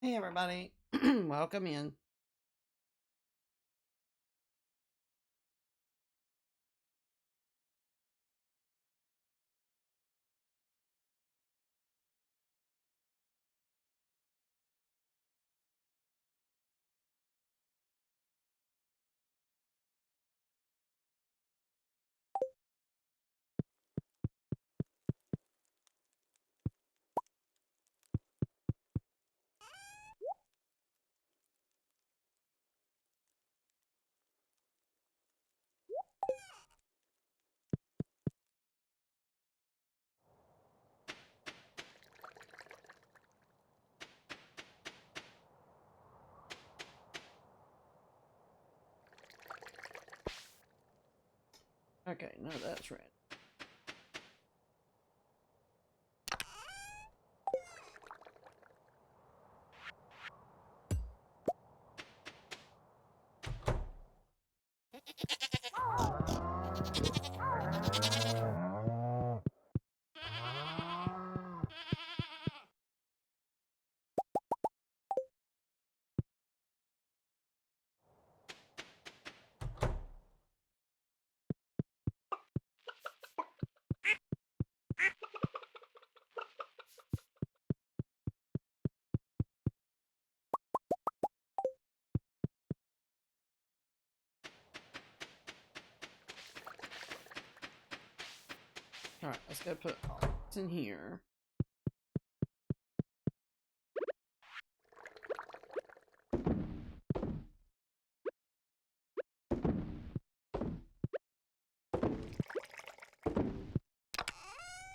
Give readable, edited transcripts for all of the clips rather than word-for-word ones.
Hey everybody, welcome in. Okay, no, that's red. All right, let's go put all this in here.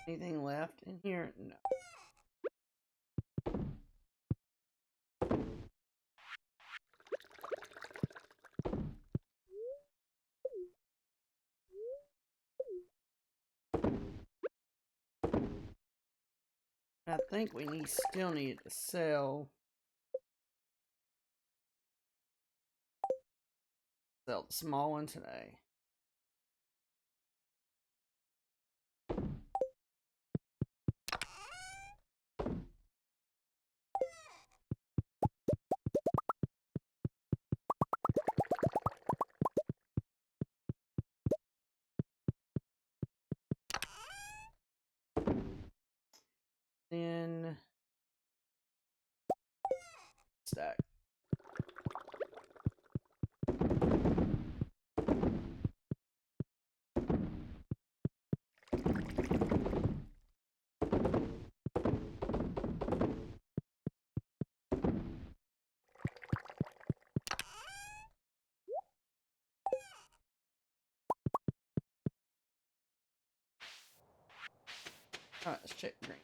Anything left in here? No. I think we still need to sell the small one today. Then stack. All right, let's check green.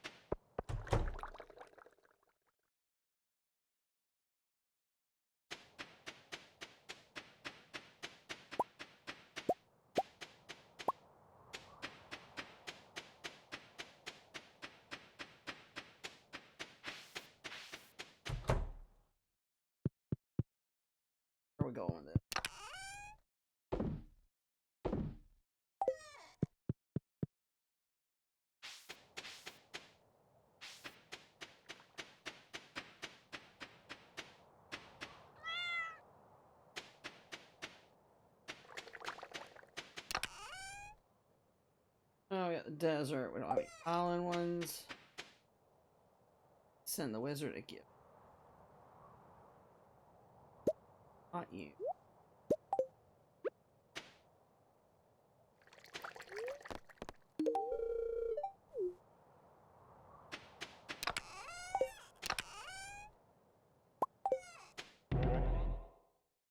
Where are we going with it? Oh, we got the desert. We don't have any island ones. Send the wizard a gift. Not you.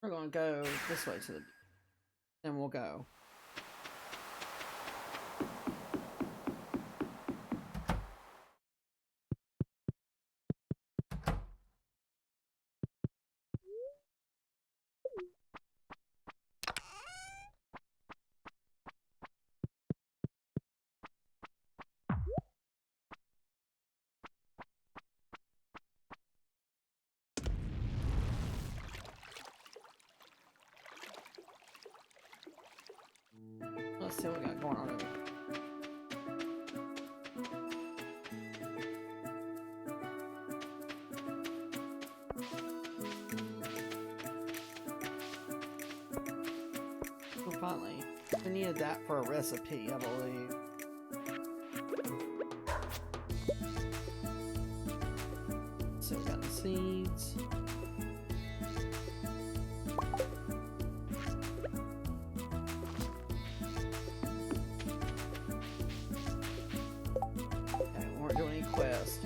We're gonna go this way to the. Then we'll go. Let's see what we got going on over here. finally. We needed that for a recipe, I believe. So we got the seeds. Okay, we weren't doing any quests.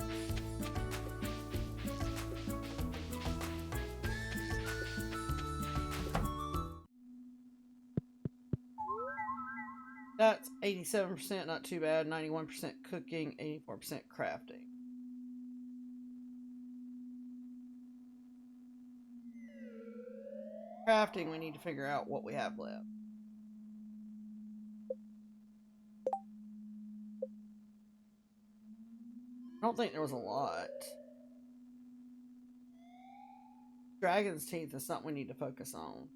That's 87%, not too bad. 91% cooking, 84% crafting. Crafting, we need to figure out what we have left. I don't think there was a lot. Dragon's teeth is something we need to focus on.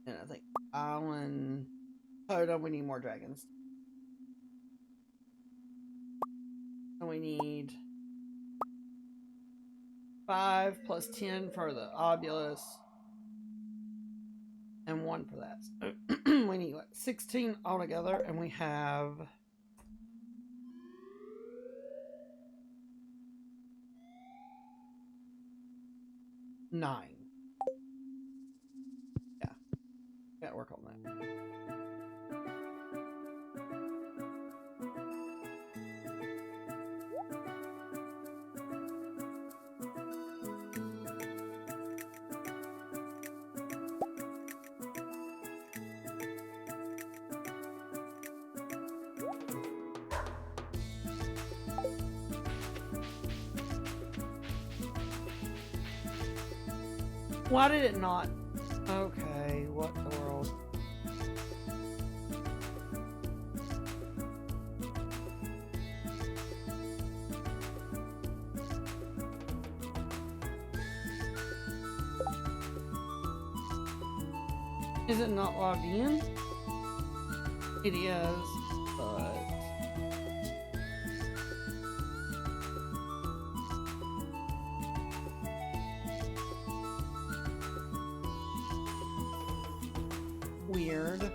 And I think island totem, we need more dragons. And we need 5 plus 10 for the obulus. And 1 for that. So we need like 16 altogether, and we have 9. Yeah, gotta work on that. Why did it not? Okay, what the world? Is it not logged in? It is, but... weird.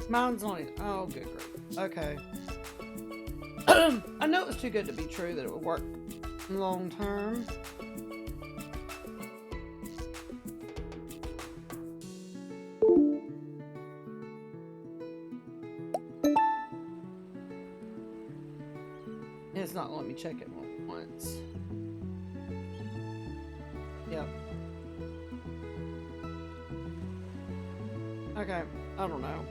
Mine's only... oh, good grief. Okay. I know it was too good to be true that it would work long term. It's not letting me check it once. Yep. Okay, I don't know.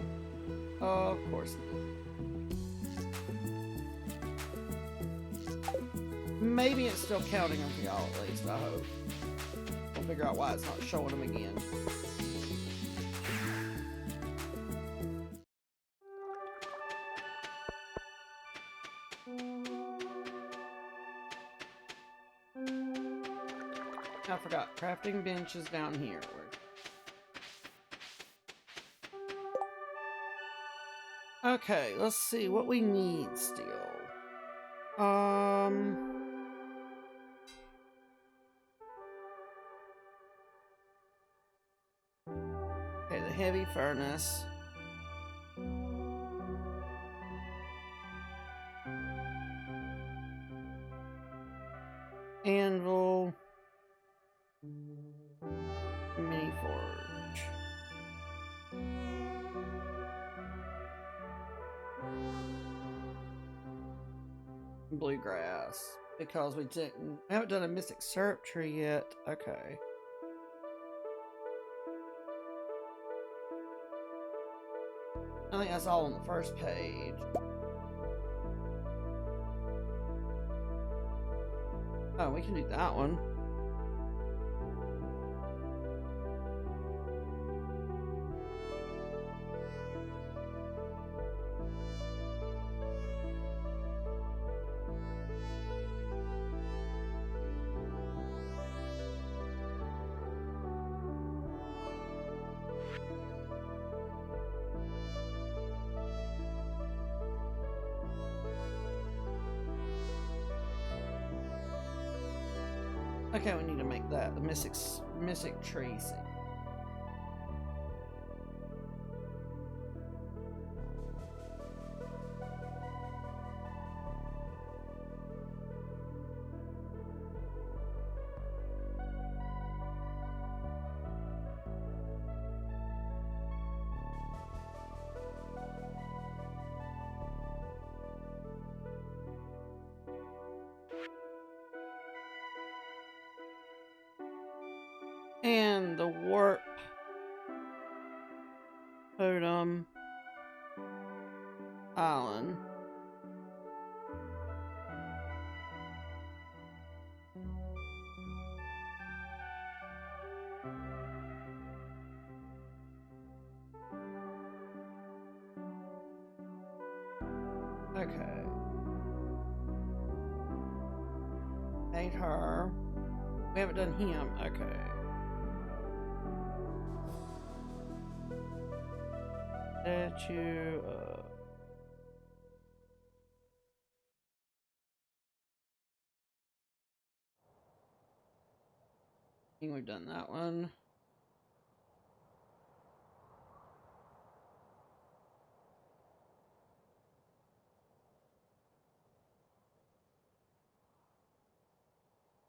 Of course. Maybe it's still counting them for y'all at least, I hope. We'll figure out why it's not showing them again. I forgot. Crafting bench is down here. Okay, let's see what we need still. Okay, the heavy furnace. Anvil. Mini forge. Bluegrass. Because we haven't done a mystic syrup tree yet. Okay. I think that's all on the first page. Oh, we can do that one. Okay, we need to make that the mystic tree seed. And the warp totem island. Okay. Paint her. We haven't done him. Okay. Statue. I think we've done that one.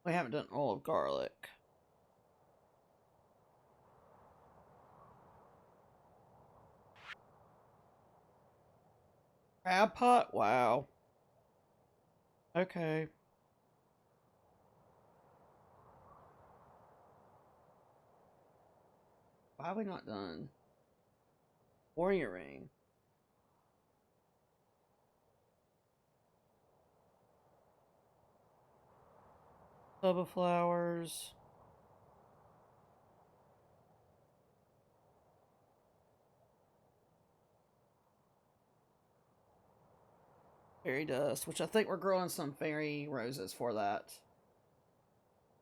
We haven't done all of garlic. Crab pot? Wow. Okay. Why are we not done? Warrior ring. Tub of flowers. Fairy dust, which I think we're growing some fairy roses for that.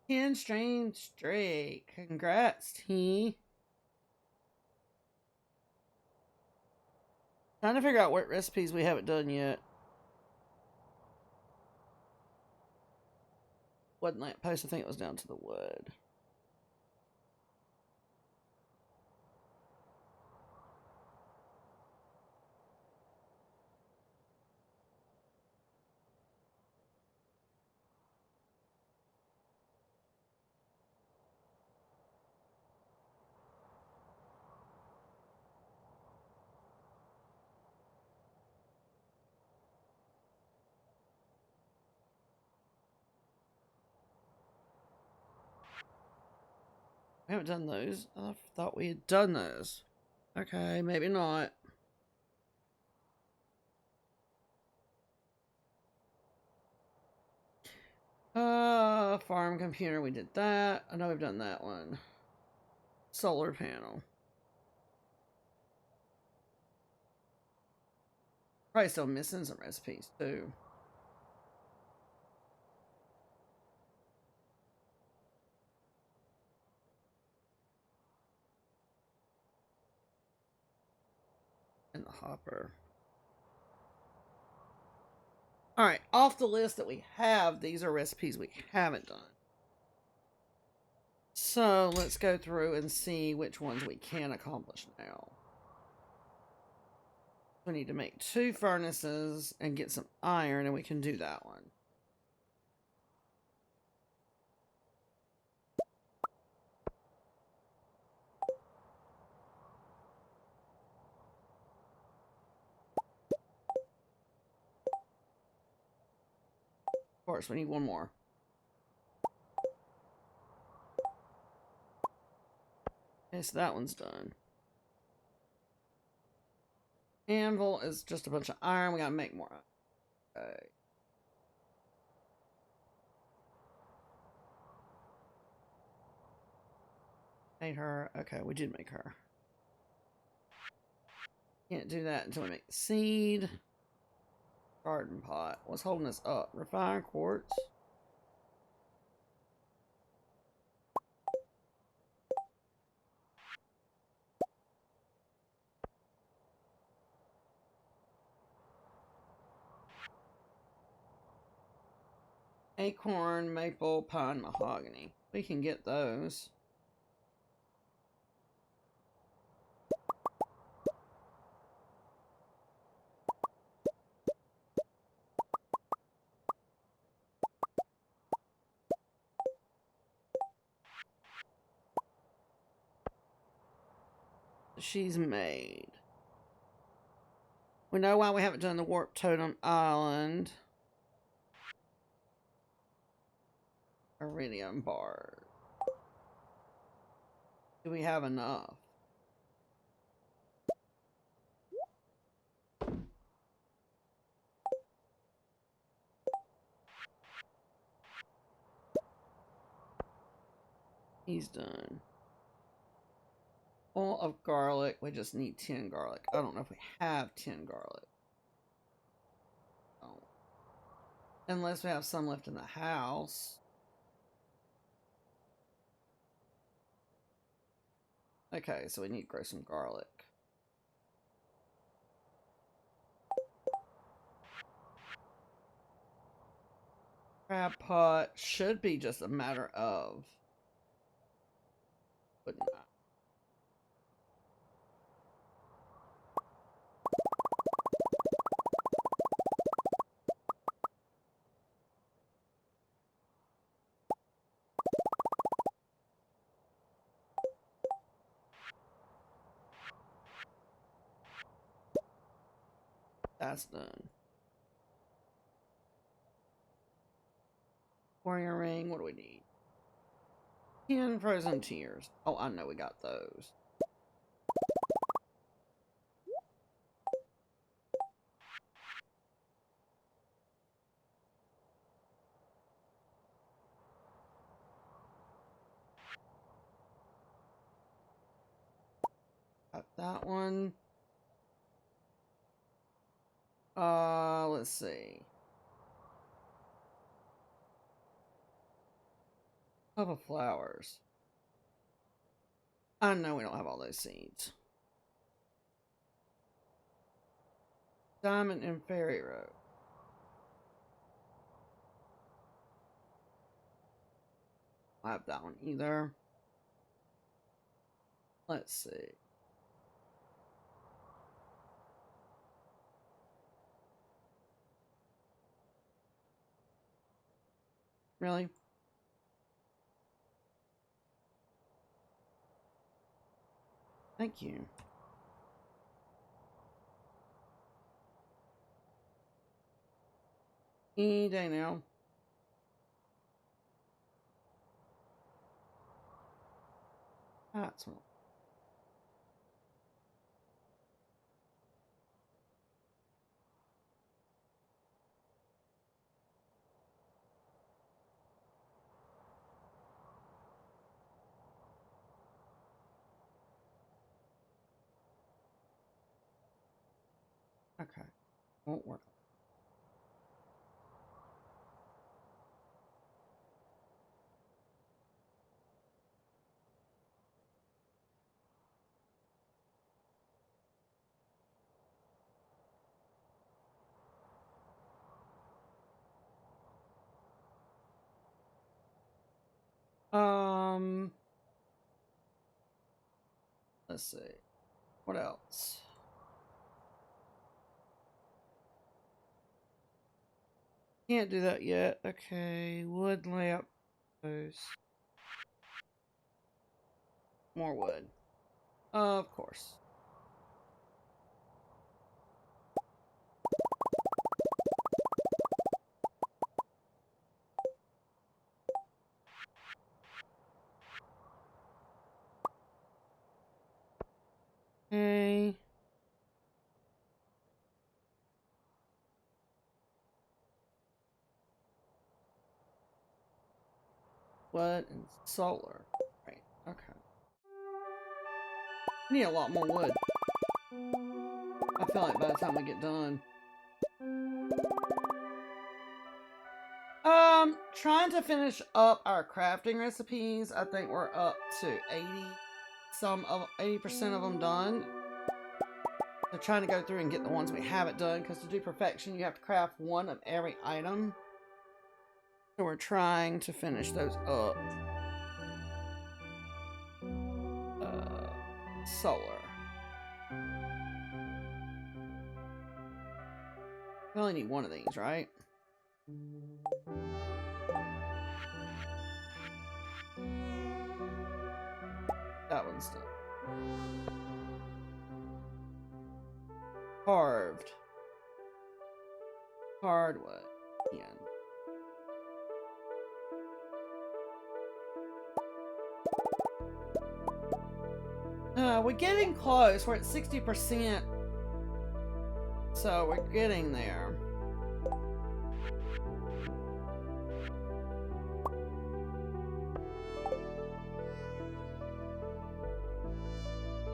10 strains straight. Congrats, T. Trying to figure out what recipes we haven't done yet. Wasn't that post? I think it was down to the wood. We haven't done those. I thought we had done those. Okay, maybe not. Farm computer, we did that. I know we've done that one. Solar panel. Probably still missing some recipes too. And the hopper. Alright, off the list that we have, these are recipes we haven't done. So let's go through and see which ones we can accomplish now. We need to make 2 furnaces and get some iron, and we can do that one. Of course, we need one more. Okay, so that one's done. Anvil is just a bunch of iron. We gotta make more. Okay. Made her. Okay, we did make her. Can't do that until we make the seed. Garden pot. What's holding us up? Refined quartz. Acorn, maple, pine, mahogany. We can get those. She's made. We know why we haven't done the Warp Totem Island. Iridium bar. Do we have enough? He's done. Full of garlic. We just need 10 garlic. I don't know if we have 10 garlic. Oh. Unless we have some left in the house. Okay, so we need to grow some garlic. Crab pot should be just a matter of putting that. That's done. Warrior ring, what do we need? 10 frozen tears. Oh, I know we got those. Got that one. Let's see. Couple flowers. I know we don't have all those seeds. Diamond and Fairy Road. I have that one either. Let's see. Really? Thank you. Any day now. That's one. Okay. Won't work. Let's see. What else? Can't do that yet. Okay. Wood lamp. Those. More wood. Of course. Okay. Wood and solar. Right. Okay. Need a lot more wood. I feel like by the time we get done. Trying to finish up our crafting recipes. I think we're up to 80% of them done. So trying to go through and get the ones we haven't done, because to do perfection, you have to craft one of every item. So we're trying to finish those up. Solar. We only need one of these, right? That one's done. Carved. Hardwood. We're getting close. We're at 60%. So we're getting there.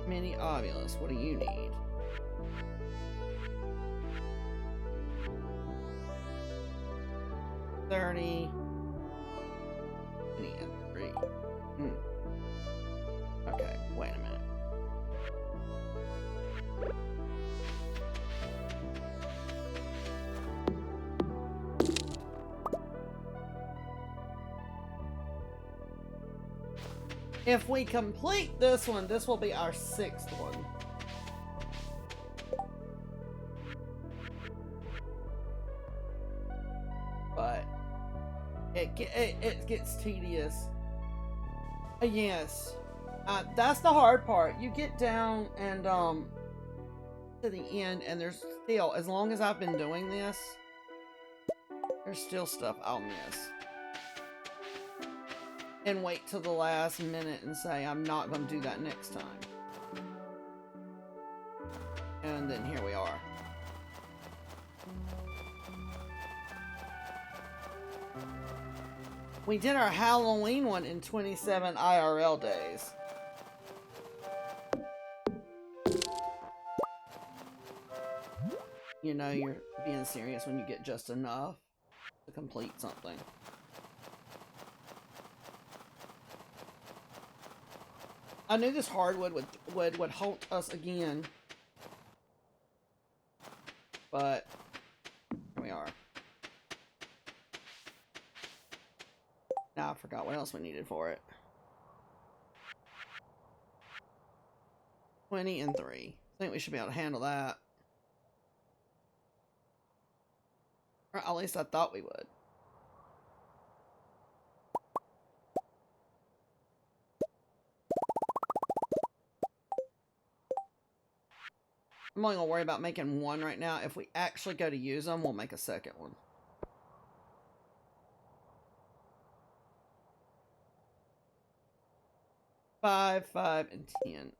Mini Obulus, what do you need? $30. And 3. Okay, wait a minute. If we complete this one, this will be our 6th one. But it gets tedious. Yes. That's the hard part. You get down and to the end and there's still, as long as I've been doing this, there's still stuff I'll miss. And wait till the last minute and say, I'm not going to do that next time. And then here we are. We did our Halloween one in 27 IRL days. You know you're being serious when you get just enough to complete something. I knew this hardwood would haunt us again. But here we are. Now I forgot what else we needed for it. 20 and 3. I think we should be able to handle that. Or at least I thought we would. I'm only going to worry about making one right now. If we actually go to use them, we'll make a second one. Five, 5, and 10.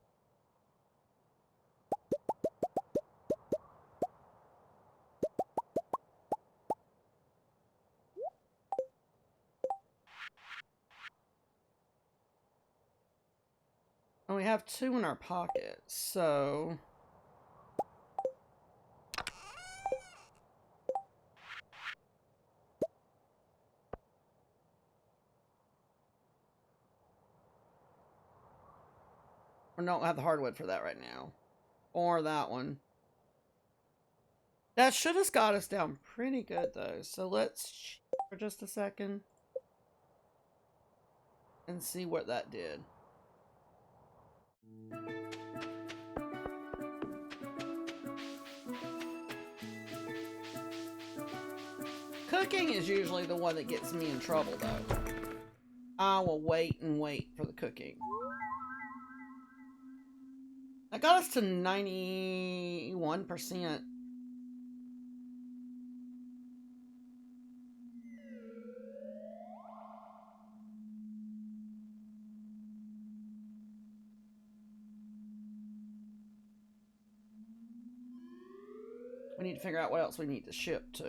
And we have 2 in our pocket, so... We don't have the hardwood for that right now. Or that one. That should have got us down pretty good, though. So let's check for just a second. And see what that did. Cooking is usually the one that gets me in trouble, though. I will wait and wait for the cooking. That got us to 91%. We need to figure out what else we need to ship to.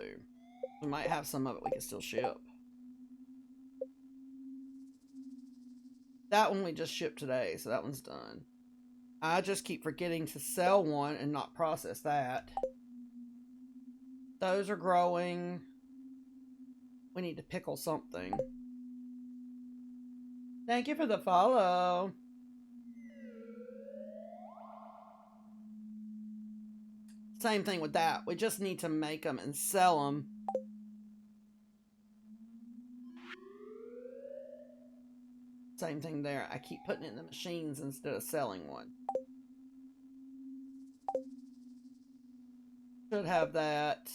We might have some of it we can still ship. That one we just shipped today, so that one's done. I just keep forgetting to sell one and not process that. Those are growing. We need to pickle something. Thank you for the follow. Same thing with that. We just need to make them and sell them. Same thing there. I keep putting it in the machines instead of selling one. Should have that.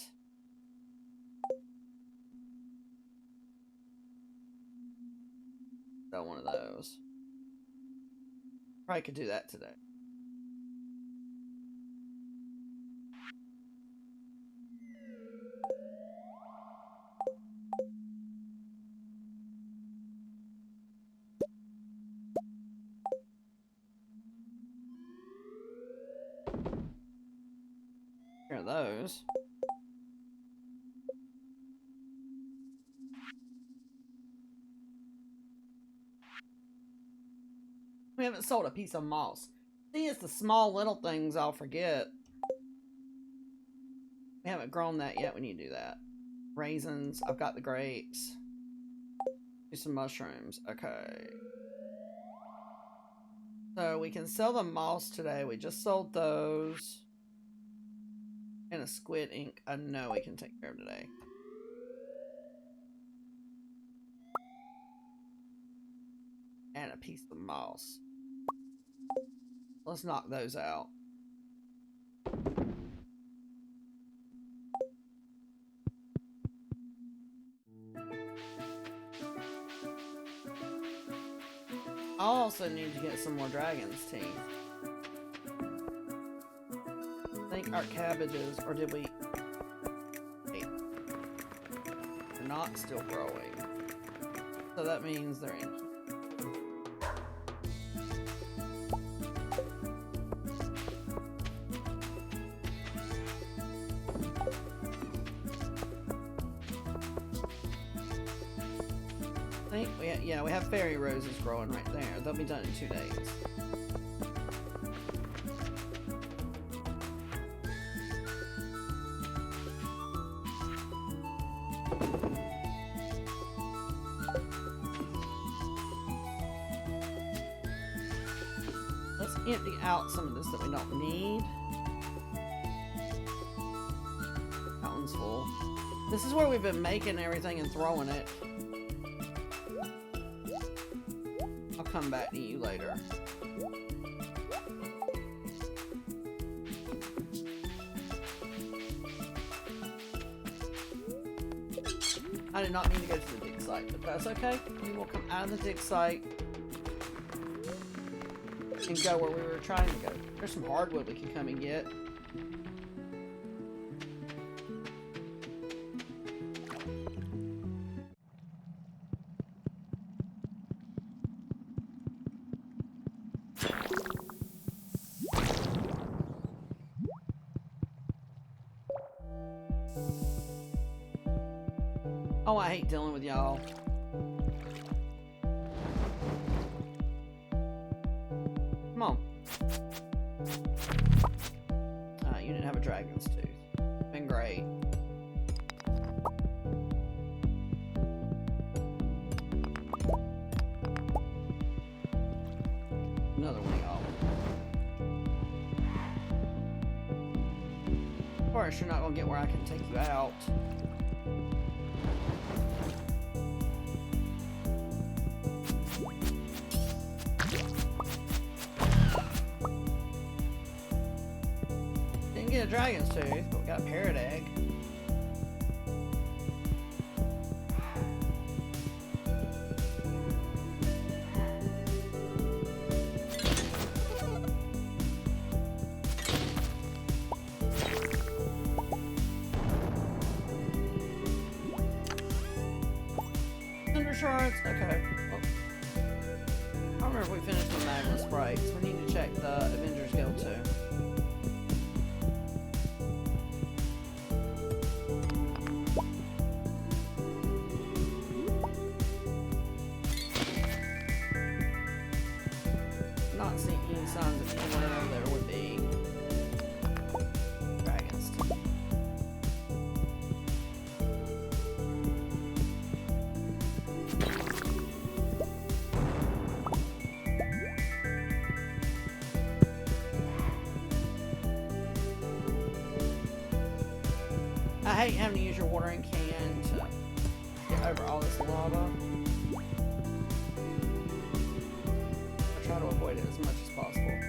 Sell one of those. Probably could do that today. Here are those. We haven't sold a piece of moss. See, it's the small little things I'll forget. We haven't grown that yet. We need to do that. Raisins. I've got the grapes. Do some mushrooms. Okay. So we can sell the moss today. We just sold those. And a squid ink. I know we can take care of today. And a piece of moss. Let's knock those out. I also need to get some more dragon's teeth. I think our cabbages, or did we... Wait. They're not still growing. So that means they're in. Yeah, we have fairy roses growing right there. They'll be done in 2 days. Let's empty out some of this that we don't need. That one's full. This is where we've been making everything and throwing it. Come back to you later. I did not mean to go to the dig site, but that's okay. We will come out of the dig site and go where we were trying to go. There's some hardwood we can come and get. Oh, I hate dealing with y'all. Come on. You didn't have a dragon's tooth. Been great. Another one, y'all. Of course, you're not gonna get where I can take you out. Get a dragon's tooth, but we got a parrot egg. Cinder shards, okay. Well, I don't remember if we finished the magma sprites. We need to check the Avengers Guild too. I hate having to use your watering can to get over all this lava. avoid it as much as possible.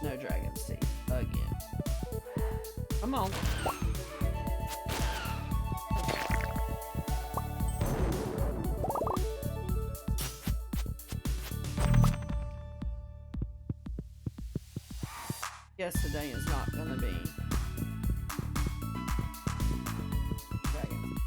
No dragon's teeth again. Come on. Guess today is not gonna be dragons.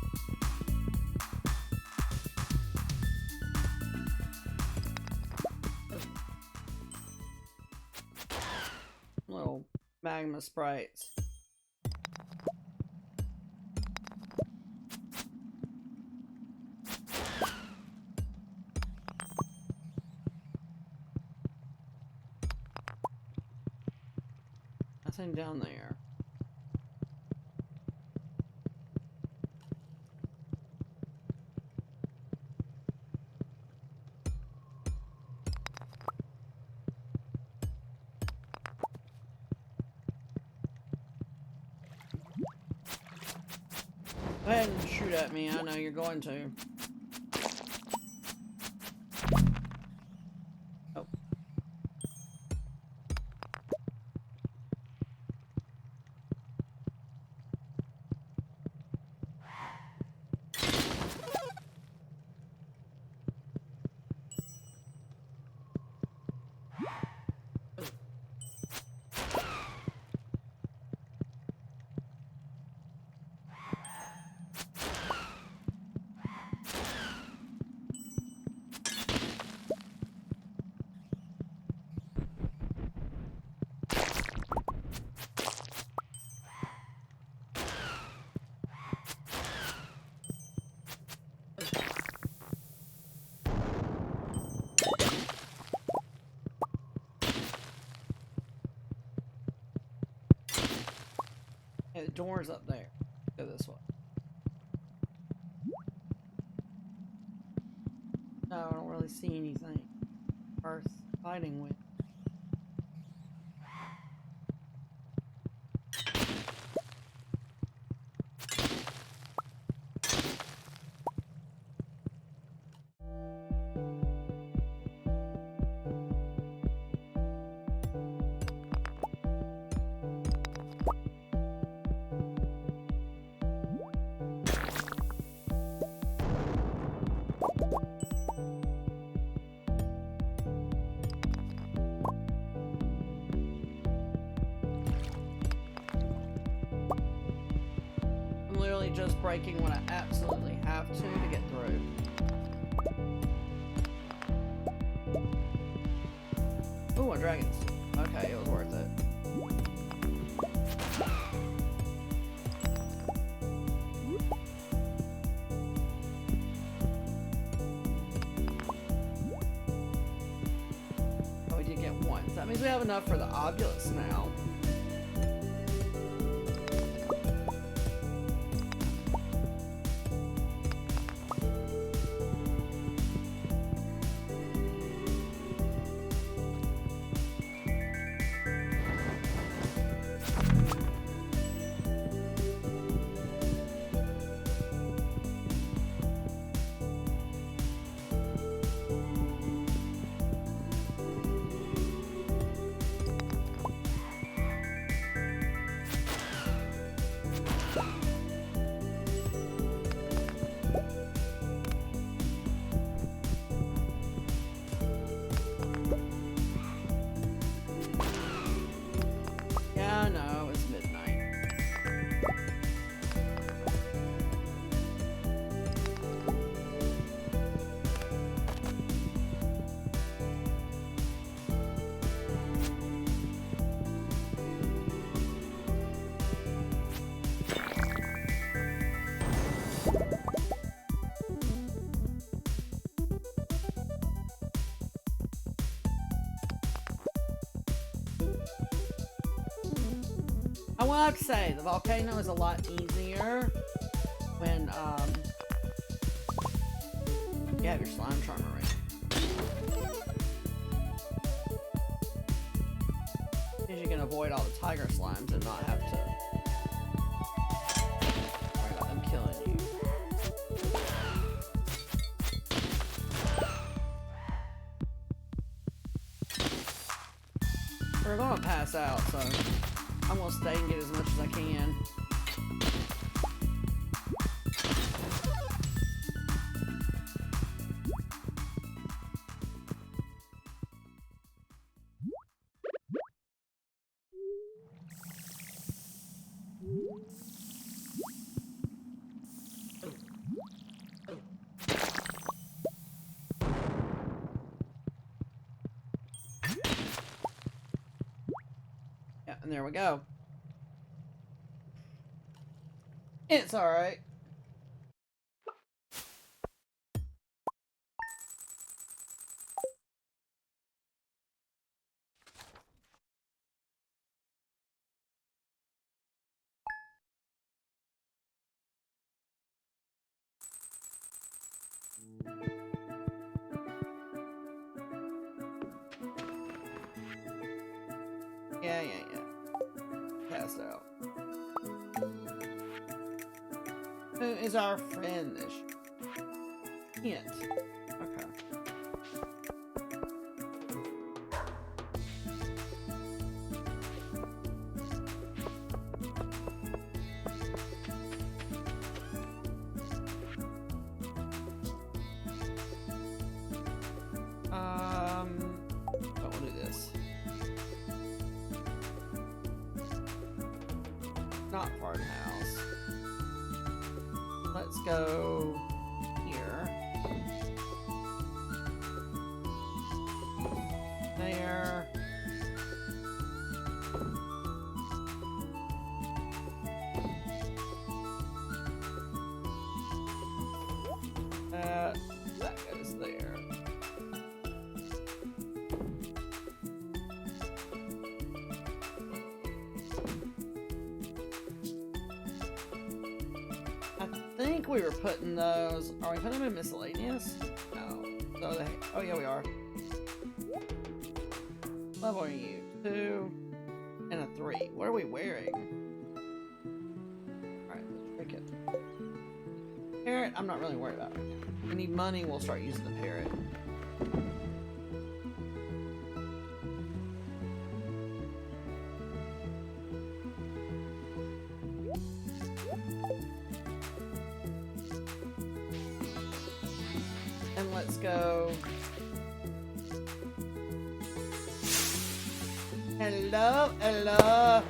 Little magma sprites. Nothing down there. Go ahead and shoot at me. I know you're going to. Oh. Hey, the door's up there. Go this way. No, I don't really see anything worth fighting with. Just breaking when I absolutely have to get through. Ooh, a dragon's. Okay, it was worth it. Oh, we did get one. So that means we have enough for the obulus now. I will have to say, the volcano is a lot easier when you have your slime charmer ring. Because you can avoid all the tiger slimes and not have to worry about them killing you. We're gonna pass out, so I'm gonna stay and get as much as I can. Yeah, and there we go. It's alright. Yeah. Passed out. Who is our friend this year? Hint. Okay. We'll do this. Not farmhouse. Let's go here. There. That goes there. I think we were putting those. Are we putting them in miscellaneous? No. So they, oh yeah, we are. What level are you? 2 and a 3. What are we wearing? Alright, let's pick it. Parrot, I'm not really worried about it. If we need money, we'll start using the parrot. And let's go. Hello, hello.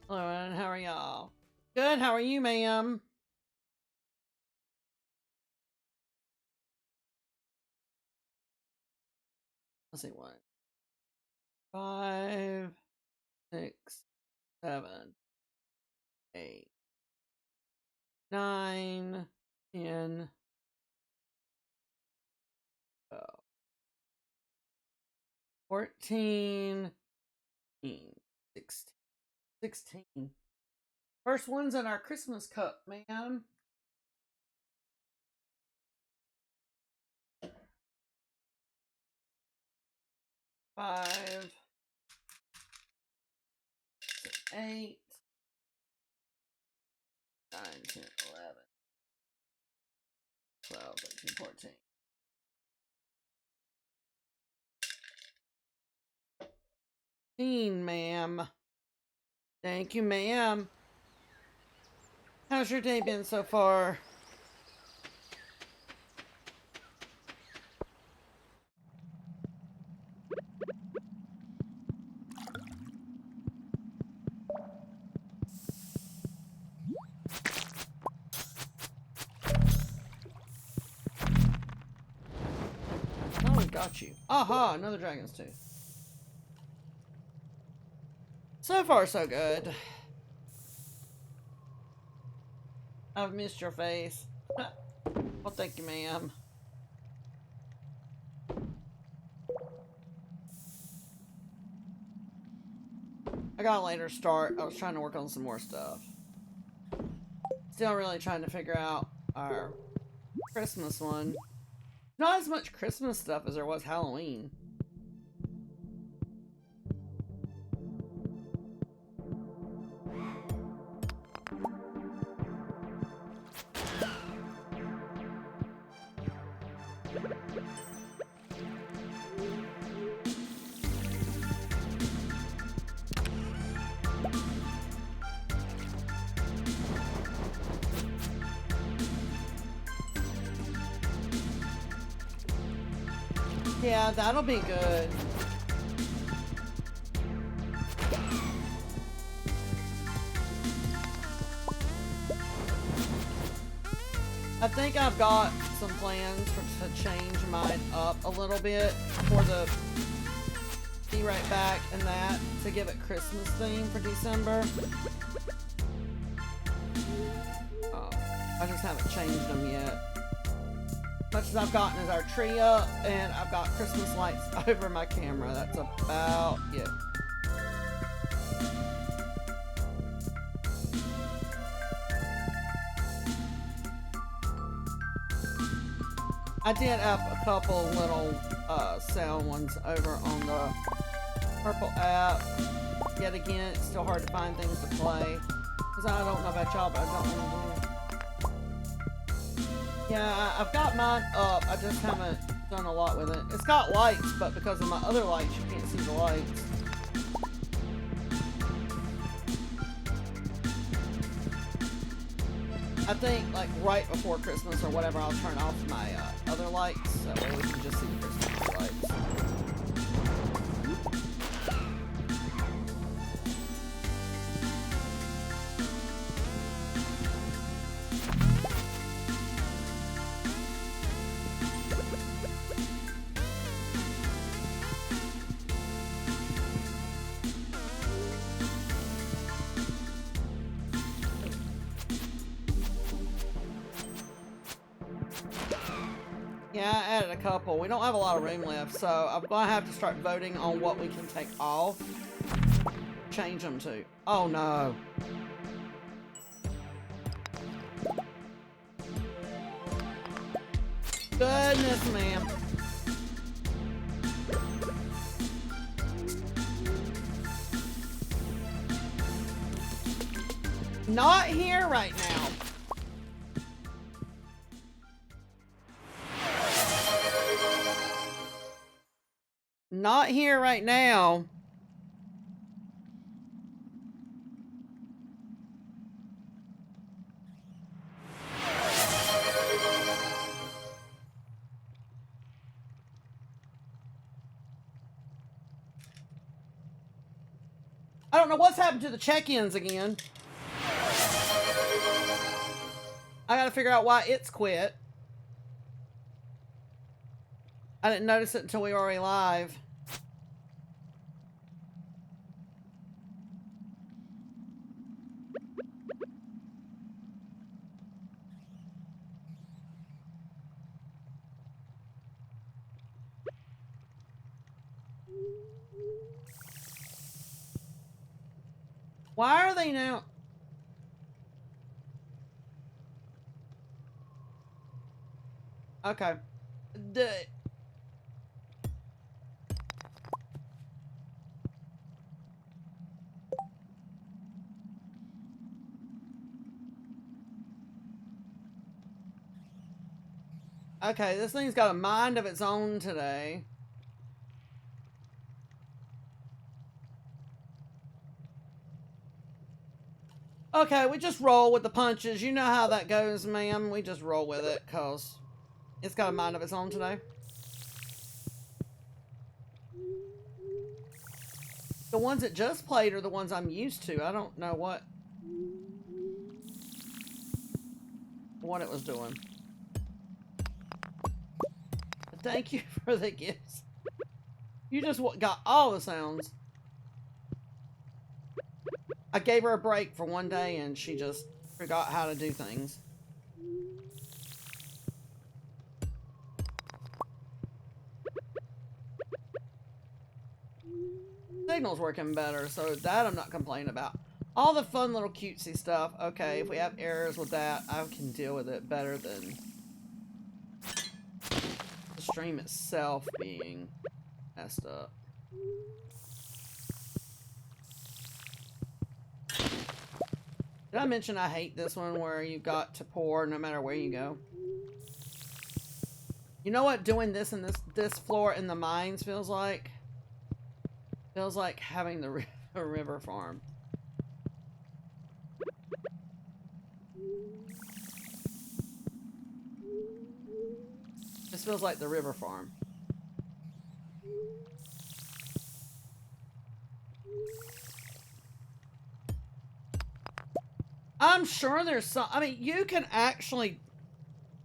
Hello, and how are y'all? Good, how are you, ma'am? Let's see, 1, 5, 6, 7, 8, 9, 10, 12, 14, 15, 16. 16. First one's in our Christmas cup, ma'am. Five, 8, 9, 10, 11, 12, 13, 14. 15, ma'am. Thank you, ma'am. How's your day been so far? Got you. Aha, another dragon's tooth. So far, so good. I've missed your face. Well, thank you, ma'am. I got a later start. I was trying to work on some more stuff. Still really trying to figure out our Christmas one. Not as much Christmas stuff as there was Halloween. Yeah, that'll be good. I think I've got some plans to change mine up a little bit for the Be Right Back and that to give it Christmas theme for December. I just haven't changed them yet. Much as I've gotten is our tree up, and I've got Christmas lights over my camera. That's about it. I did up a couple little sound ones over on the Purple app. Yet again, it's still hard to find things to play. Because I don't know about y'all, but I don't want to do. Yeah, I've got mine up. I just haven't done a lot with it. It's got lights, but because of my other lights, you can't see the lights. I think, like, right before Christmas or whatever, I'll turn off my other lights. So that way we can just see the Christmas lights. Yeah, I added a couple. We don't have a lot of room left, so I'm going to have to start voting on what we can take off. Change them to. Oh, no. Goodness, ma'am. Not here right now. Not here right now. I don't know what's happened to the check-ins again. I gotta figure out why it's quit. I didn't notice it until we were already live. Why are they now? Okay. Okay, this thing's got a mind of its own today. Okay, we just roll with the punches. You know how that goes, ma'am. We just roll with it, because it's got a mind of its own today. The ones that just played are the ones I'm used to. I don't know what it was doing. Thank you for the gifts. You just got all the sounds. I gave her a break for one day and she just forgot how to do things. Signal's working better, so that I'm not complaining about. All the fun little cutesy stuff. Okay, if we have errors with that, I can deal with it better than the stream itself being messed up. Did I mention I hate this one where you've got to pour no matter where you go? You know what doing this in this floor in the mines feels like? Feels like having the river farm. This feels like the river farm. I'm sure there's some, I mean, you can actually,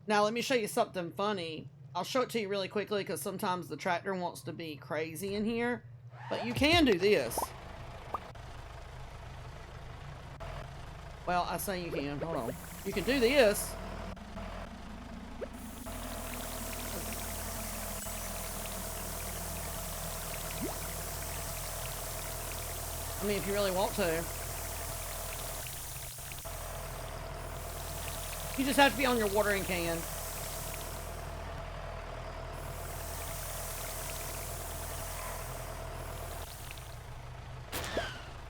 now let me show you something funny. I'll show it to you really quickly because sometimes the tractor wants to be crazy in here. But you can do this. Well, I say you can. Hold on. You can do this. I mean, if you really want to. You just have to be on your watering can.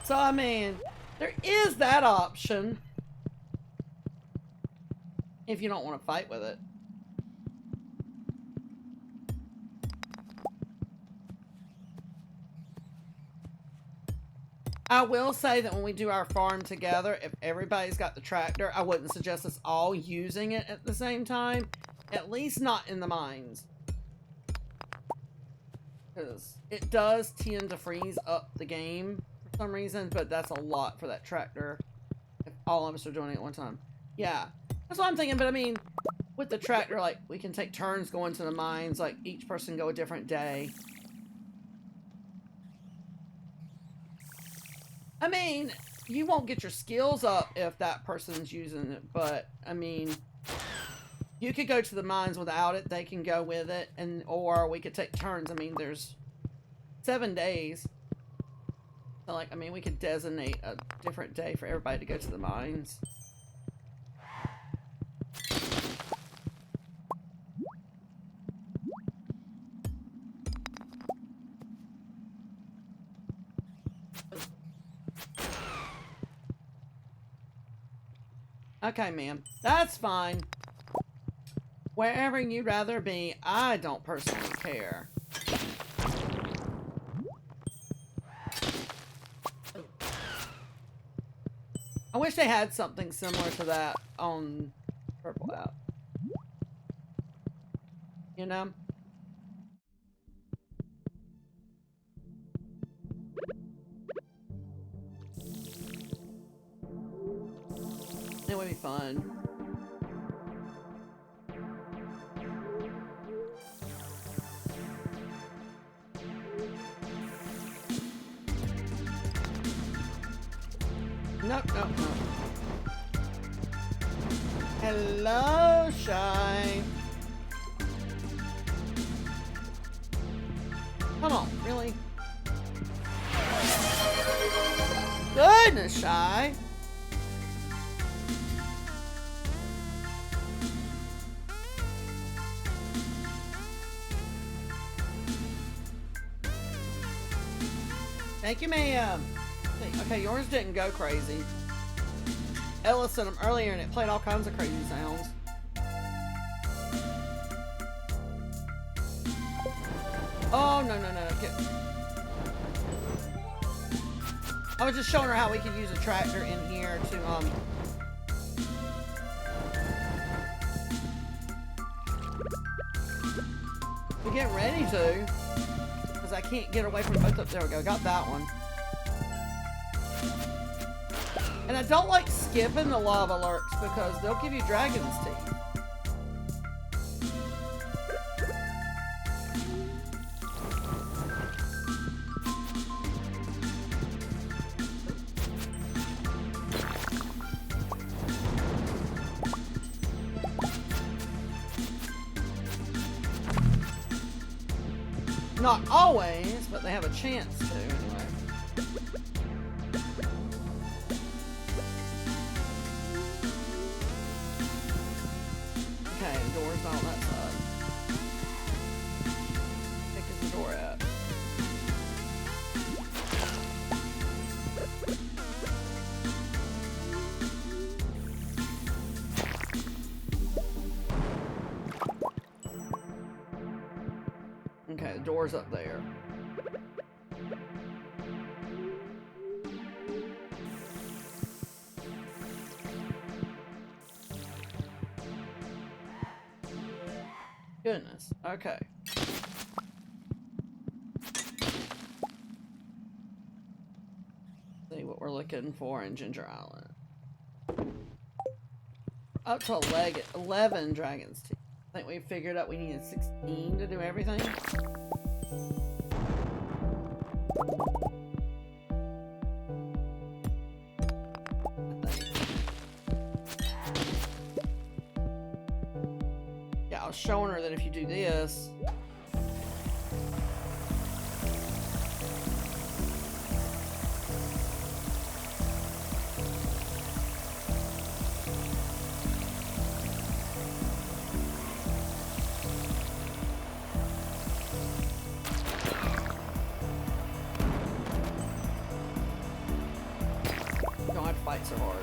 So, I mean, there is that option. If you don't want to fight with it. I will say that when we do our farm together, if everybody's got the tractor, I wouldn't suggest us all using it at the same time. At least not in the mines. Because it does tend to freeze up the game for some reason, but that's a lot for that tractor if all of us are doing it at one time. Yeah, that's what I'm thinking, but I mean, with the tractor, like, we can take turns going to the mines, like, each person go a different day. I mean, you won't get your skills up if that person's using it, but, I mean, you could go to the mines without it, they can go with it, and or we could take turns. I mean, there's 7 days. So, like, I mean, we could designate a different day for everybody to go to the mines. Okay, ma'am. That's fine. Wherever you'd rather be, I don't personally care. I wish they had something similar to that on Purple app. You know? It would be fun. Nope, nope, nope. Hello, Shy. Come on, really? Goodness, Shy. Thank you, ma'am. Okay, yours didn't go crazy. Ella sent them earlier and it played all kinds of crazy sounds. Oh, no, no, no. I was just showing her how we could use a tractor in here to, we're getting ready to. Because I can't get away from both of them. There we go. Got that one. And I don't like skipping the lava lurks because they'll give you dragon's teeth. Not always, but they have a chance to, anyway. Okay, the door's not on that side. Where is the door at? Okay, the door's up there. Goodness. Okay. See what we're looking for in Ginger Island. Up to 11 dragon's teeth. I think we figured out we needed 16 to do everything. Yeah, I was showing her that if you do this, you don't have to fight so hard.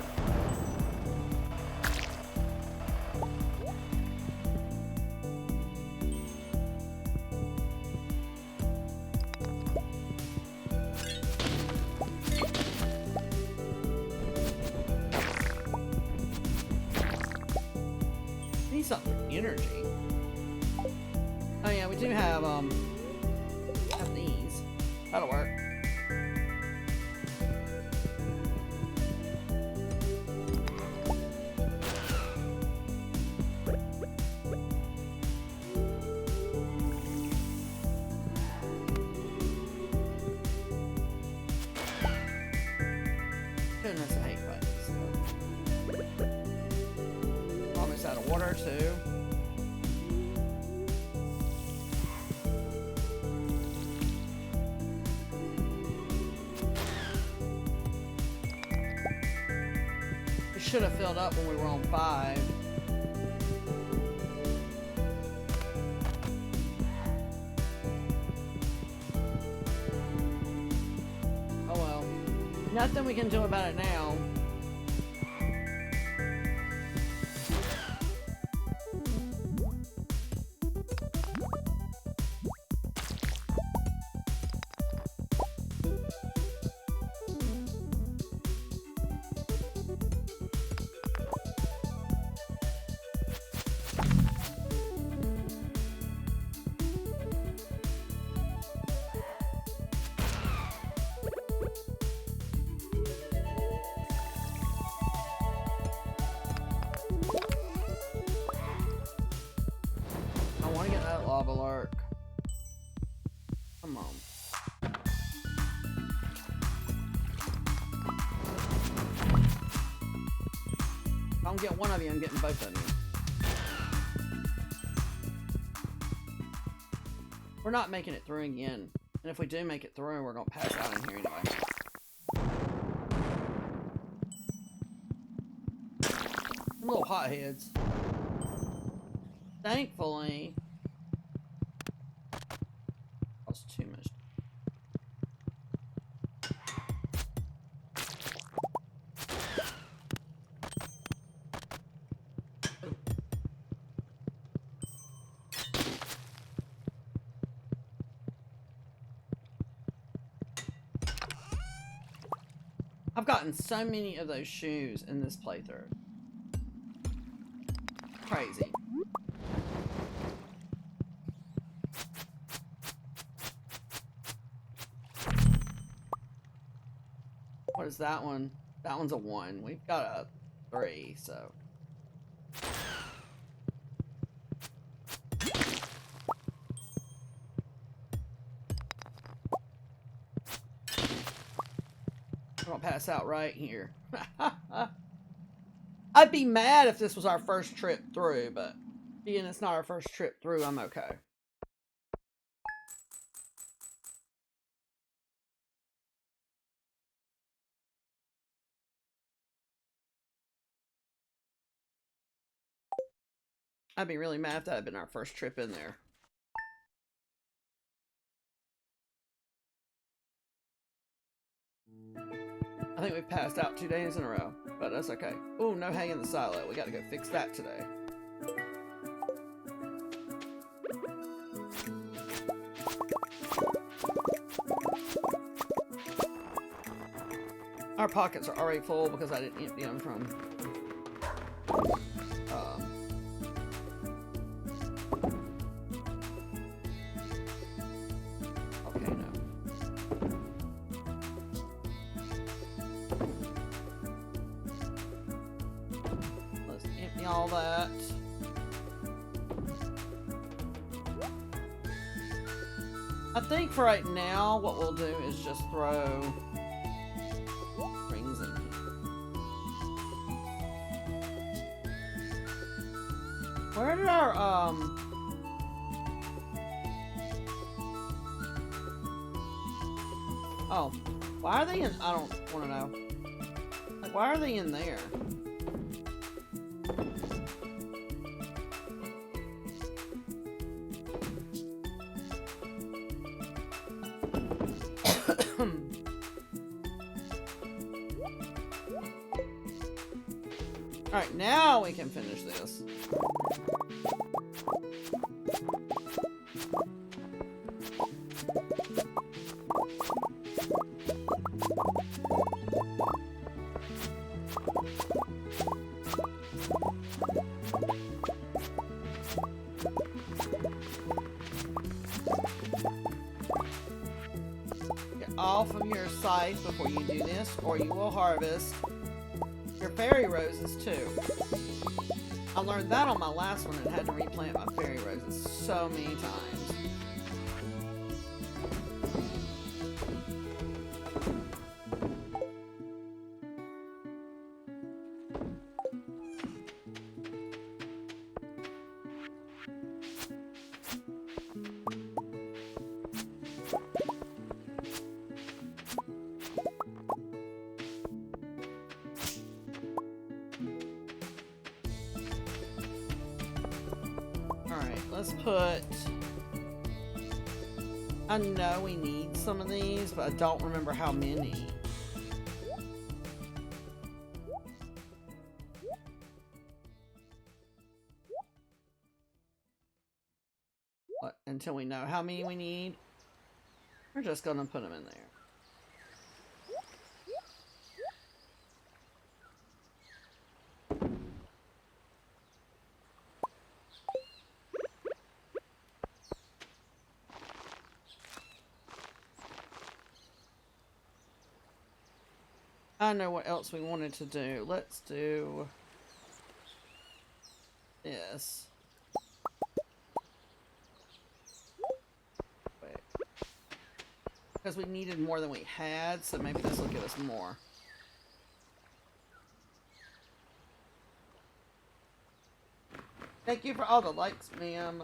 Need something for energy. Oh yeah, we do have these. That'll work. Goodness, I hate fighting. Almost out of water too. We should have filled up when we were on 5. Oh well. Nothing we can do about it now. I want to get that lava lark. Come on. If I don't get one of you, I'm getting both of you. We're not making it through again. And if we do make it through, we're going to pass out in here anyway. Little hotheads. Thankfully, that was too much. I've gotten so many of those shoes in this playthrough. Crazy. What is that one? That one's a 1. We've got a 3, so. I'm gonna pass out right here. I'd be mad if this was our first trip through, but being it's not our first trip through, I'm okay. I'd be really mad if that had been our first trip in there. I think we've passed out 2 days in a row, but that's okay. Ooh, no hay in the silo. We gotta go fix that today. Our pockets are already full because I didn't empty them from okay, no. Let's empty all that. I think for right now, what we'll do is just throw rings in here. Where did our, oh, why are they in, I don't want to know. Like, why are they in there? Alright, now we can finish this. Get off of your scythe before you do this, or you will harvest your fairy roses too. I learned that on my last one and had to replant my fairy roses so many times. Let's put, I know we need some of these, but I don't remember how many. What, until we know how many we need, we're just gonna put them in there. I know what else we wanted to do. Let's do this. Wait. Because we needed more than we had, so maybe this will give us more. Thank you for all the likes, ma'am.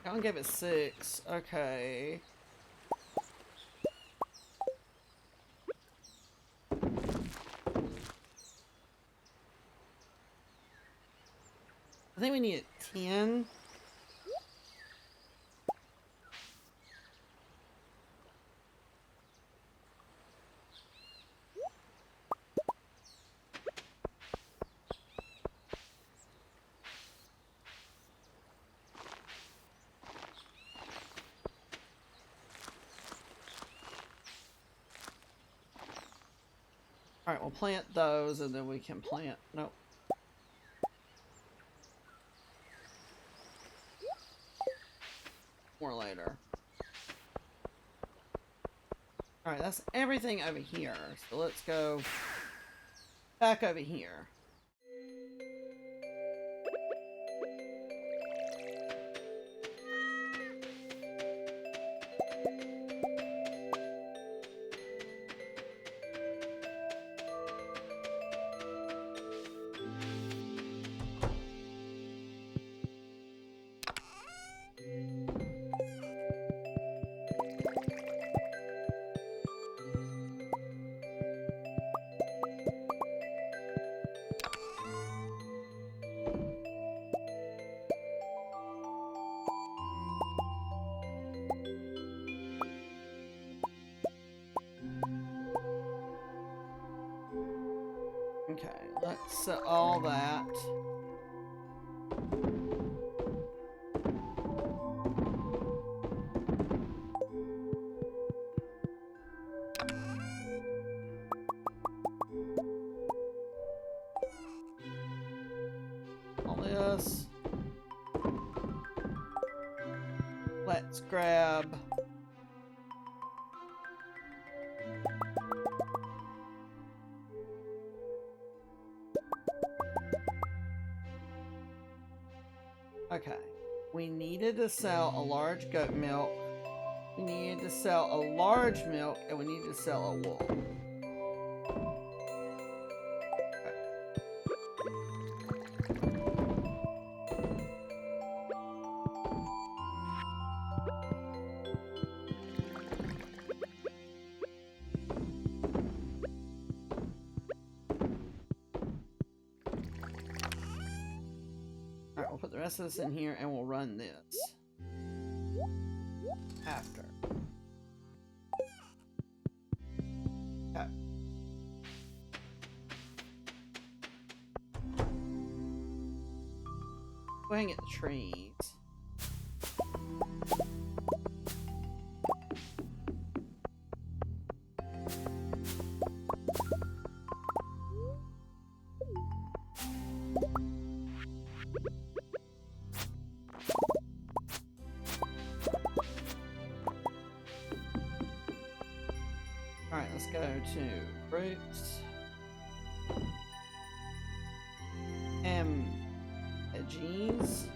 I'm gonna give it 6. Okay. I think we need 10. Alright, we'll plant those and then we can plant. Nope. More later. Alright, that's everything over here. So let's go back over here. Okay, let's set all that. All this. Let's grab okay. We needed to sell a large goat milk. We needed to sell a large milk, and we needed to sell a wool. Alright, we'll put the rest of this in here and we'll run this after. Okay. Go ahead and get the trees. Alright, let's go to fruits. And veggies.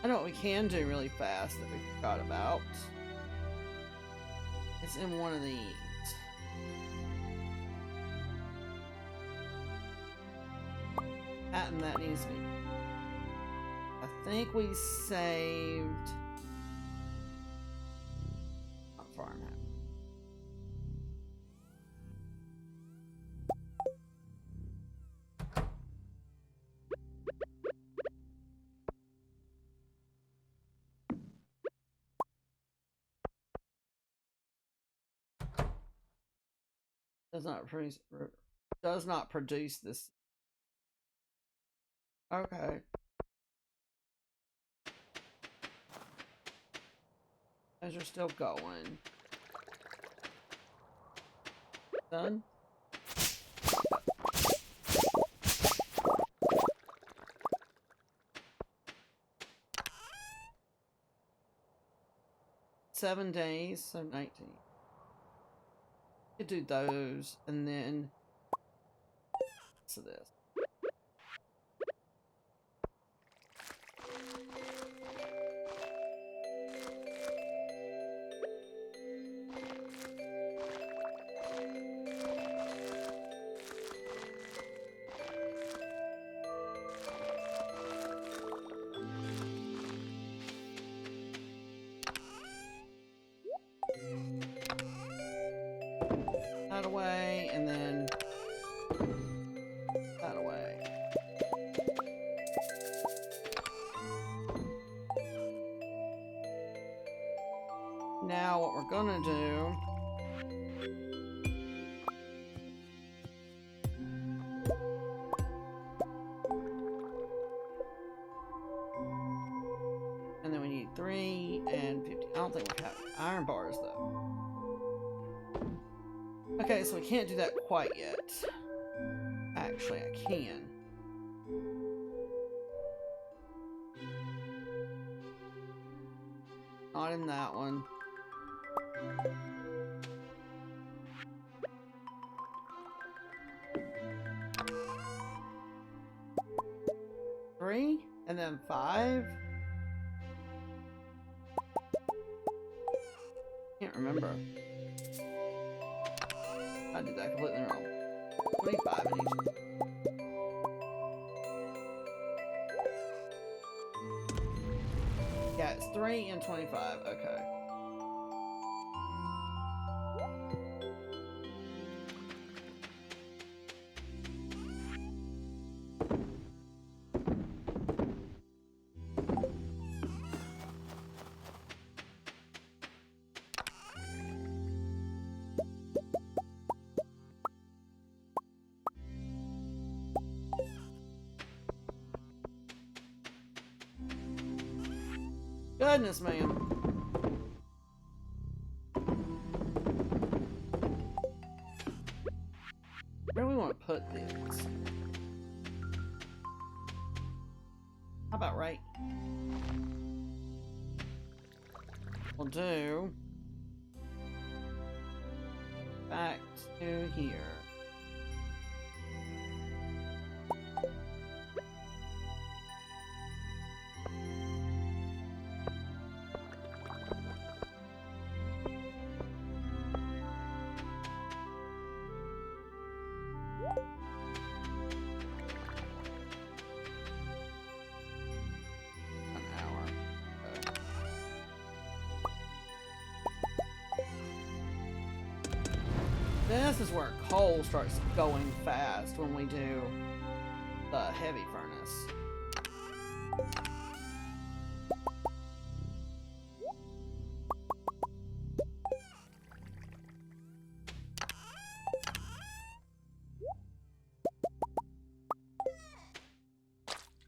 I know what we can do really fast that we forgot about. It's in one of these. And that needs to be. I think we saved. Not far enough. Does not produce this. Okay. Those are still going. Done? $7 days, so 19. Could do those, and then so this. That away, and then that away. Now what we're gonna do and then we need 3 and 50. I don't think we have iron bars though. Okay, so we can't do that quite yet. Actually, I can. Not in that one. Three, and then 5. Can't remember. I did that completely wrong. 25 in each. Yeah, it's 3 and 25. Okay. Goodness, man. Where do we want to put these? How about right? We'll do back to here. An hour. Okay. This is where coal starts going fast when we do the heavy furnace.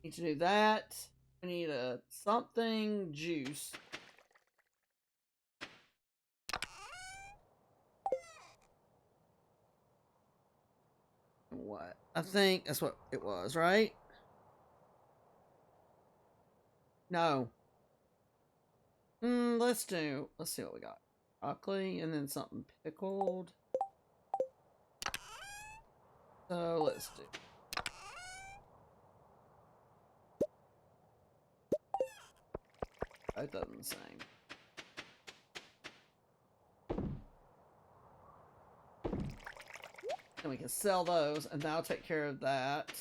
Need to do that. We need a something juice. What? I think that's what it was, right? No. Let's see what we got. Broccoli and then something pickled. So let's do. Both of them the same. And we can sell those, and that'll take care of that.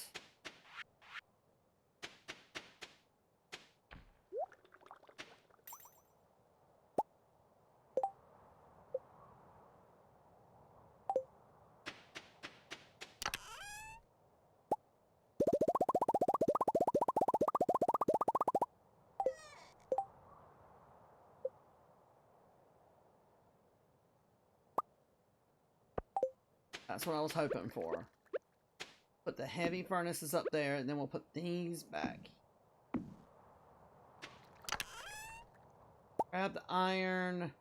That's what I was hoping for. Put the heavy furnaces up there, and then we'll put these back. Grab the iron.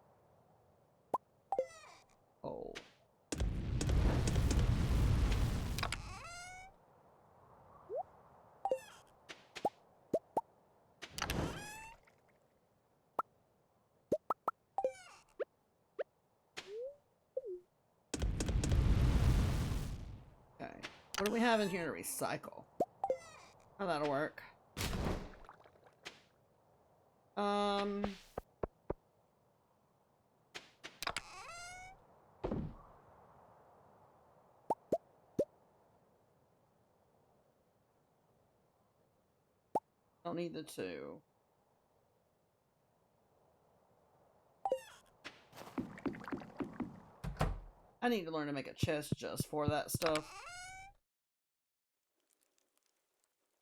Oh. Okay. What do we have in here to recycle? Oh, that'll work. Don't need the two. I need to learn to make a chest just for that stuff.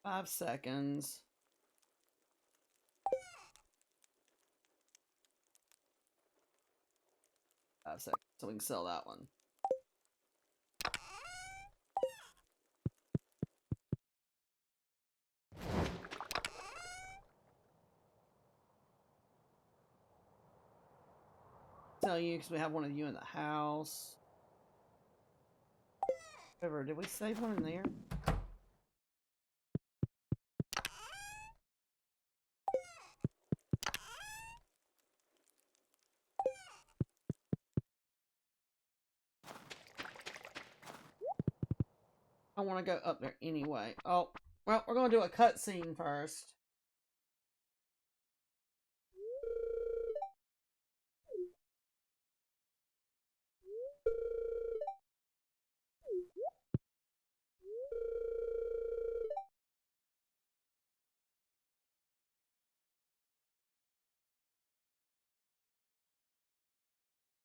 5 seconds. 5 seconds, so we can sell that one. Sell you because we have one of you in the house. River, did we save one in there? I want to go up there anyway. Oh, well, we're going to do a cutscene first.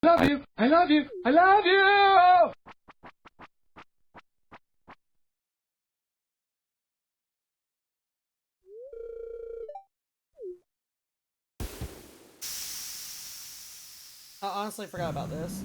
I love you! I love you! I love you! I honestly forgot about this.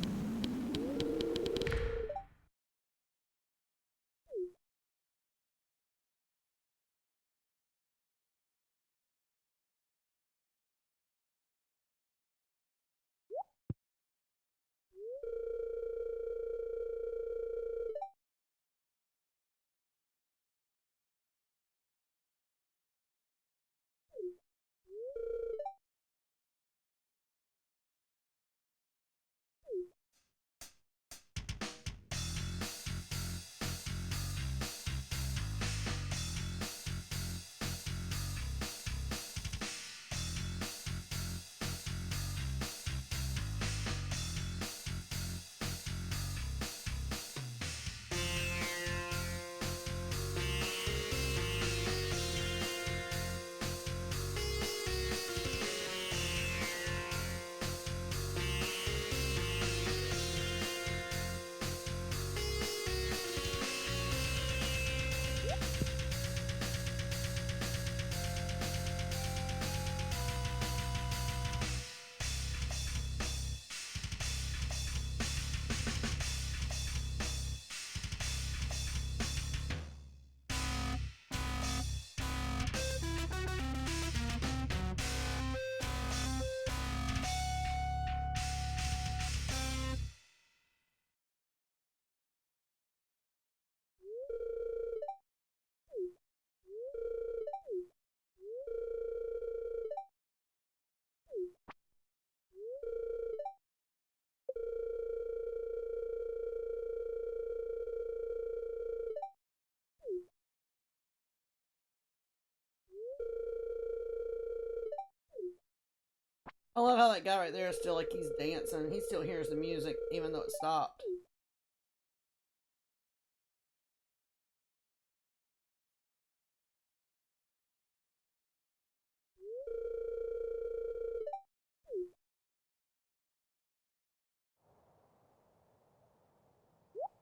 I love how that guy right there is still like he's dancing. He still hears the music even though it stopped.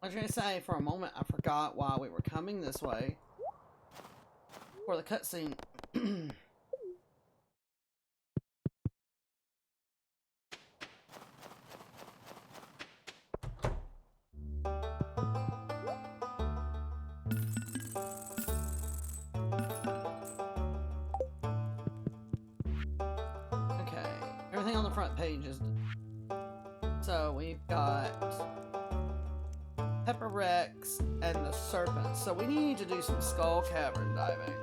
I was gonna say, for a moment, I forgot why we were coming this way for the cutscene. Okay, everything on the front page is. So we've got Pepper Rex and the Serpent. So we need to do some Skull Cavern diving.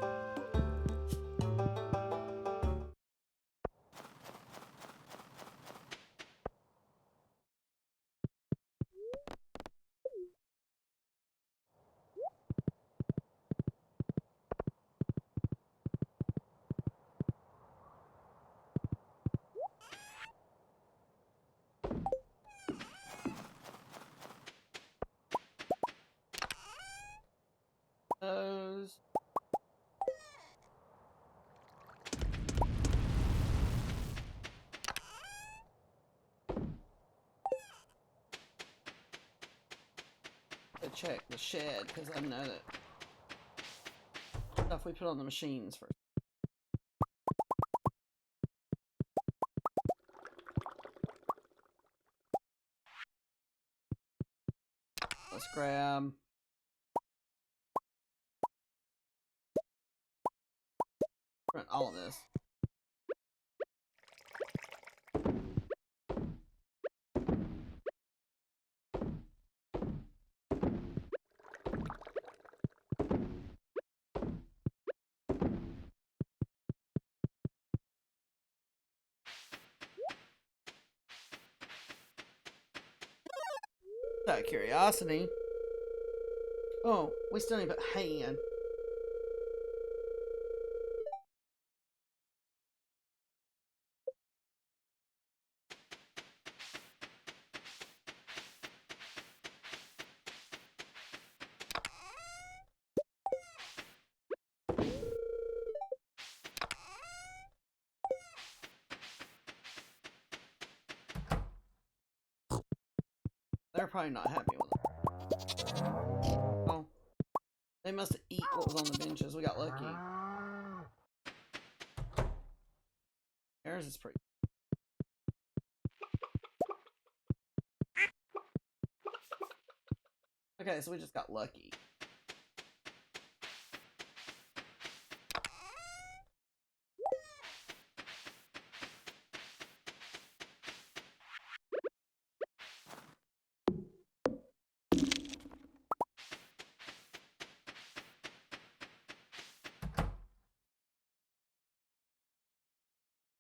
Those. To check the shed because I know that stuff we put on the machines first. Let's grab all of this. Out of curiosity. Oh, we still need to put hay in. They're probably not happy with it. Oh. They must have eaten what was on the benches. We got lucky. Theirs is pretty. Okay, so we just got lucky.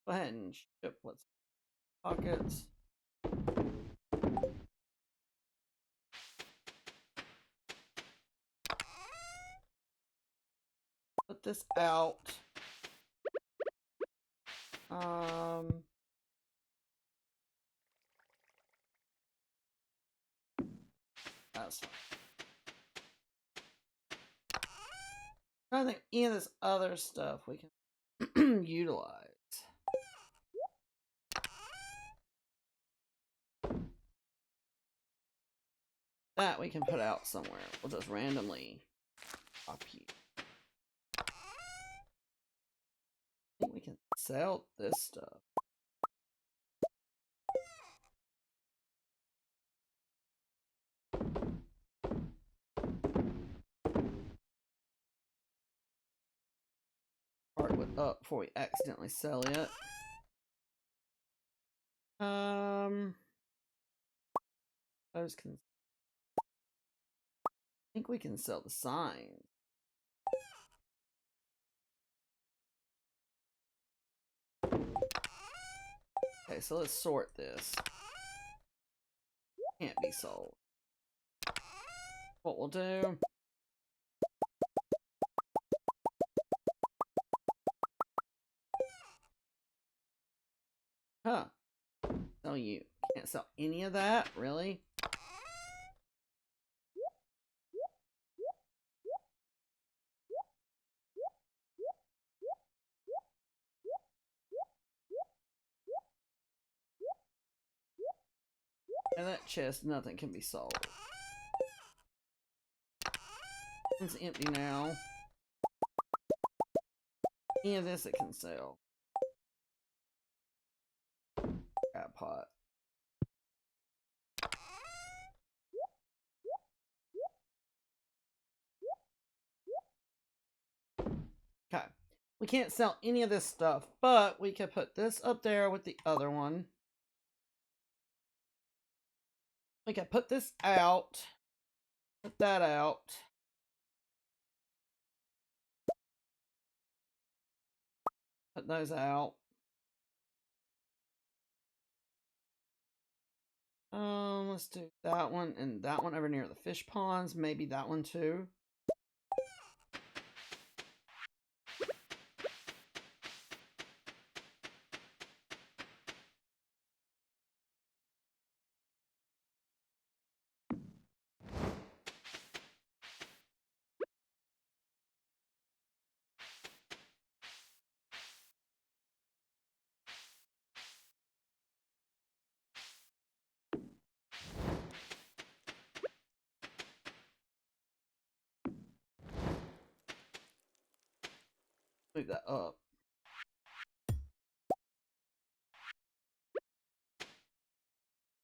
Go ahead and ship what's pockets. Put this out. That's fine. I don't think any of this other stuff we can utilize. That we can put out somewhere. We'll just randomly copy. I think we can sell this stuff. Hardwood up before we accidentally sell it. Those can. I think we can sell the signs. Okay, so let's sort this. Can't be sold. What we'll do. Huh. So you can't sell any of that? Really? And that chest, nothing can be sold. It's empty now. Any of this it can sell. Crab pot. Okay. We can't sell any of this stuff, but we could put this up there with the other one. We could put this out. Put that out. Put those out. Let's do that one and that one over near the fish ponds. Maybe that one too. Move that up.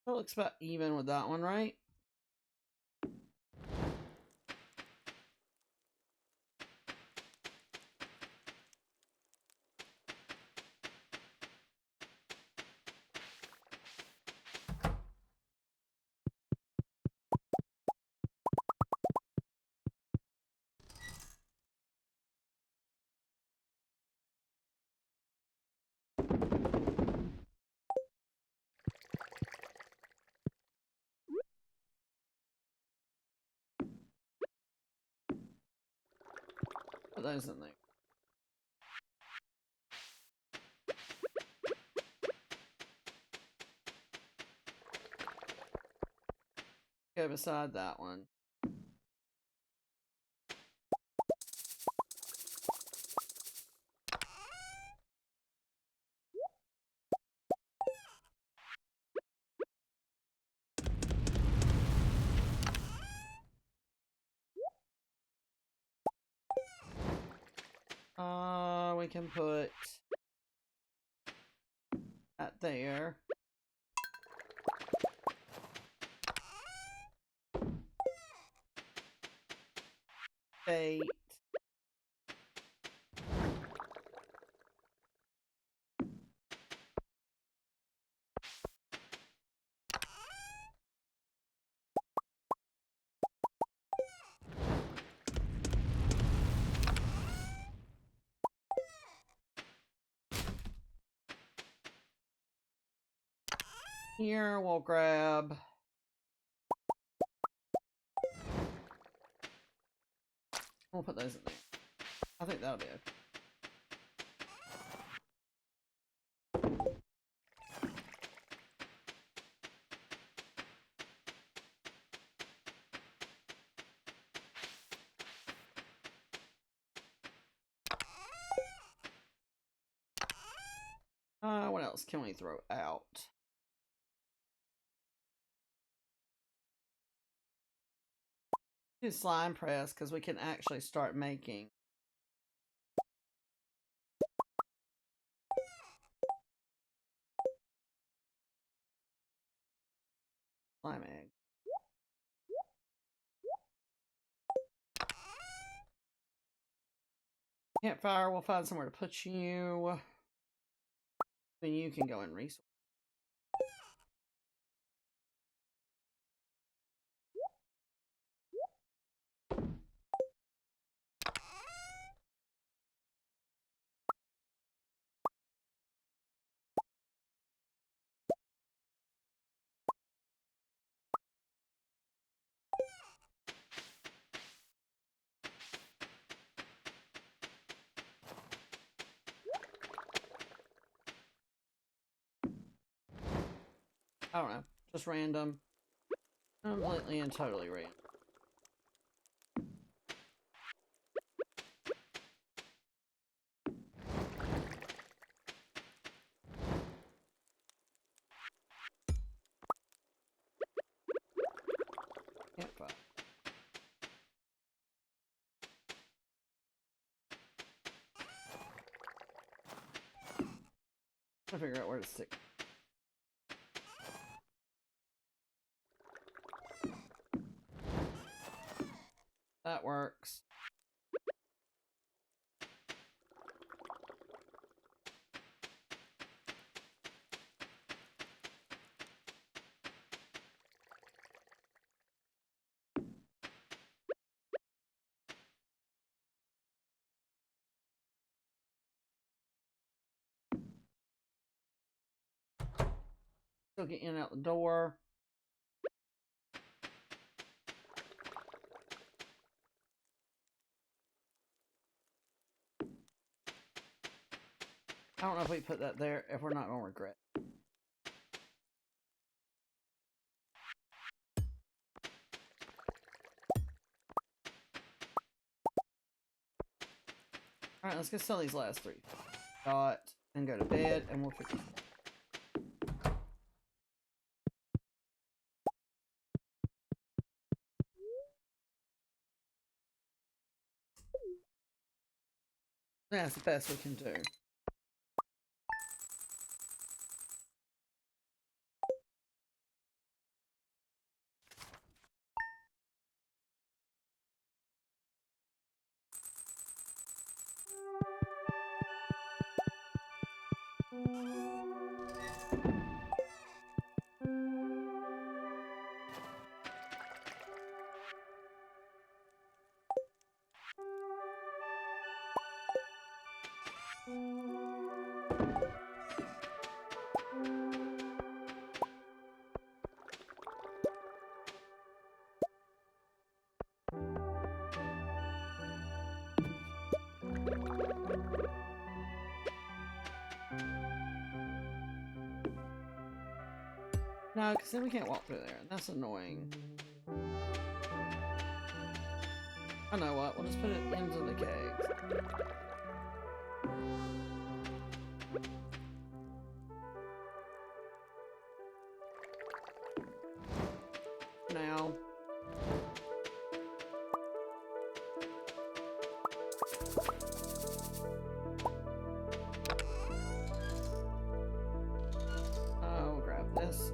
That looks about even with that one, right? Put those in there. Go beside that one. We can put that there. Bait. Here we'll grab we'll put those in there. I think that'll be okay. What else can we throw out? Do slime press because we can actually start making slime egg. Campfire, we'll find somewhere to put you. Then you can go in resource. I don't know. Just random. Completely and totally random. Campfire. Trying to figure out where to stick. That works. Still get in and out the door. I don't know if we put that there, if we're not going to regret. Alright, let's go sell these last three. Dot, and go to bed, and we'll fix it. That's the best we can do. No, because then we can't walk through there. That's annoying. I know what. We'll just put it into the kegs. Now. Oh, grab this.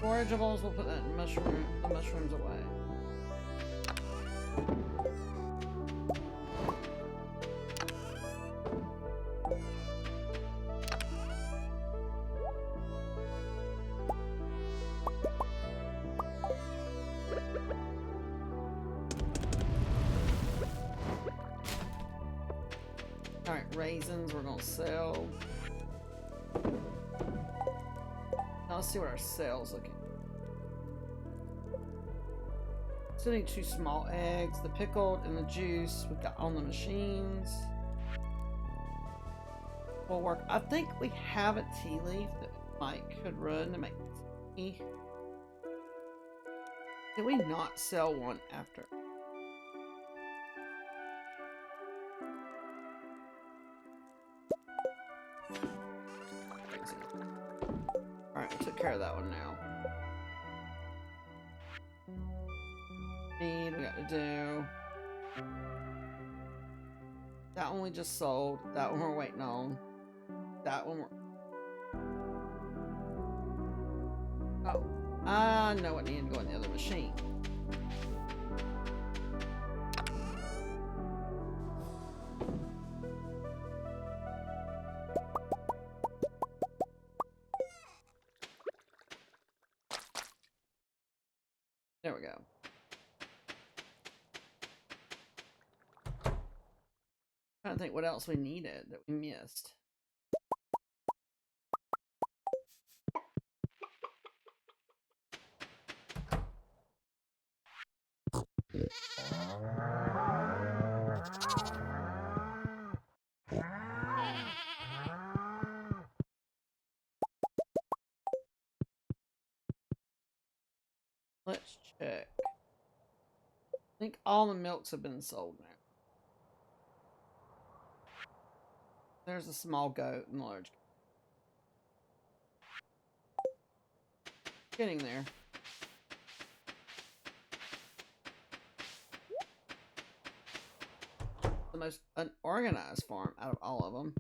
Forageables, we'll put that in the mushrooms away. Alright, raisins we're gonna sell. Now let's see what our sales looking. Still need 2 small eggs, the pickled and the juice we got on the machines. Will work. I think we have a tea leaf that Mike could run to make tea. Did we not sell one after? Alright, we took care of that one now. We got to do that one we just sold. That one we're waiting on. That one we're... Oh, I know what needed to go in the other machine. There we go. Trying to think what else we needed that we missed. Let's check. I think all the milks have been sold now. There's a small goat and a large goat. Getting there. The most unorganized farm out of all of them.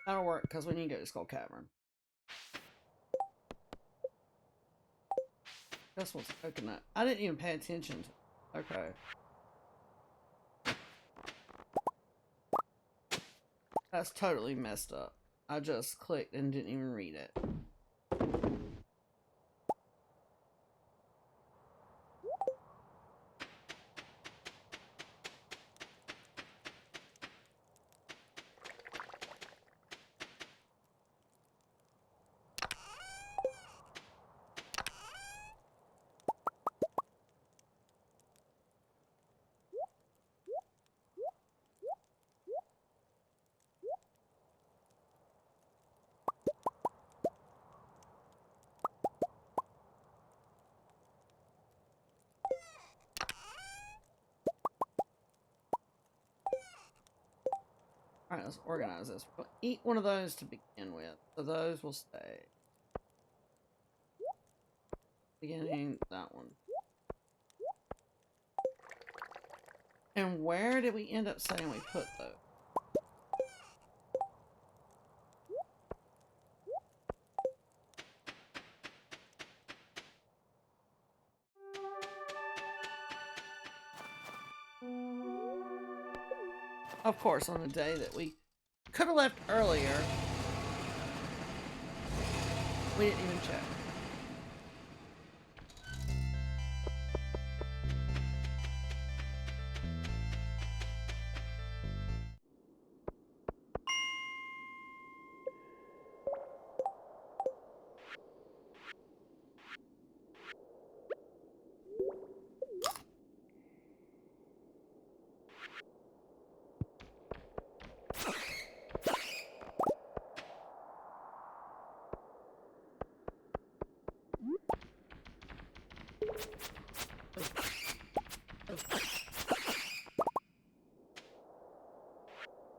That'll work because we need to go to Skull Cavern. This one's coconut. I didn't even pay attention to. Okay. That's totally messed up. I just clicked and didn't even read it. Alright, let's organize this. We'll eat one of those to begin with. So those will stay. Beginning that one. And where did we end up saying we put those? Of course, on a day that we could have left earlier, we didn't even check.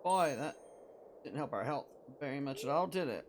Boy, that didn't help our health very much at all, did it?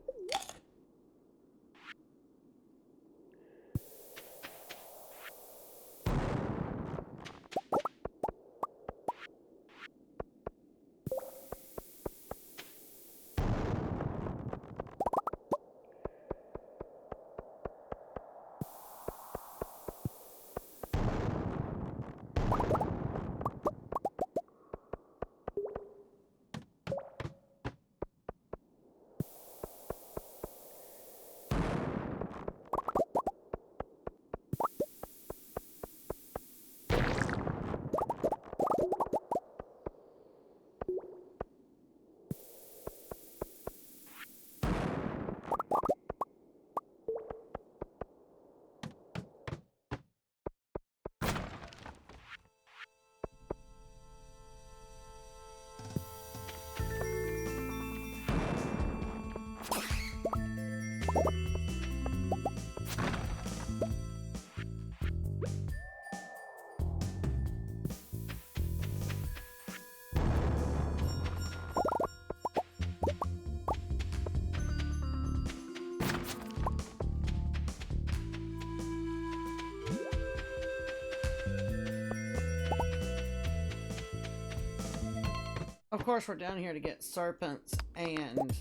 Of course, we're down here to get serpents and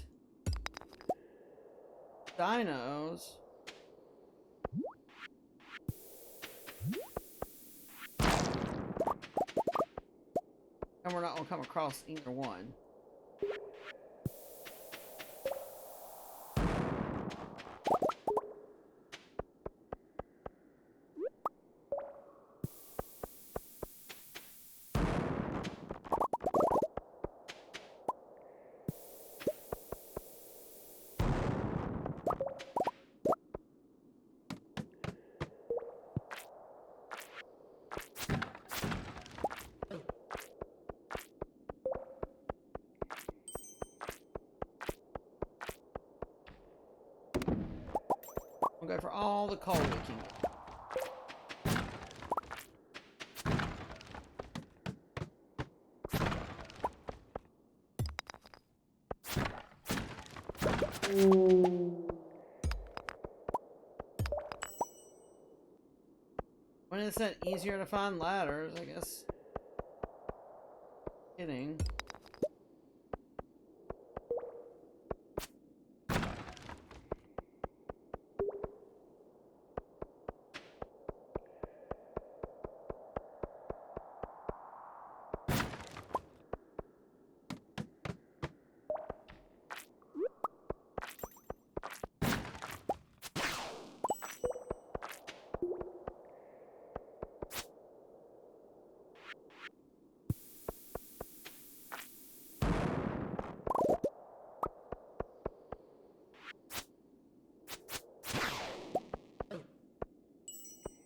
dinos. And we're not going to come across either one. We'll go for all the coal we can get. When it's that easier to find ladders, I guess. Kidding.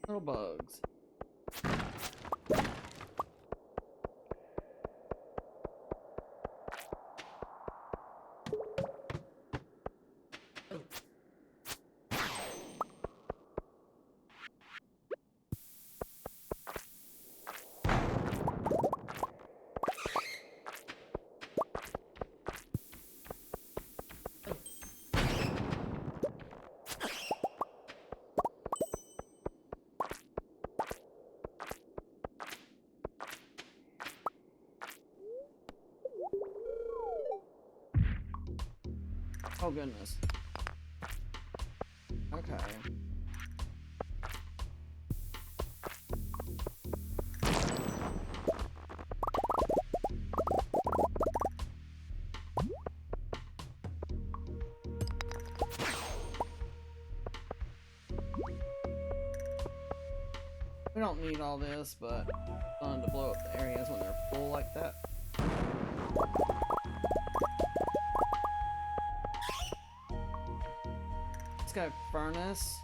Little bugs. Oh goodness. Okay. We don't need all this, but it's fun to blow up the areas when they're full like that. Let's go furnace.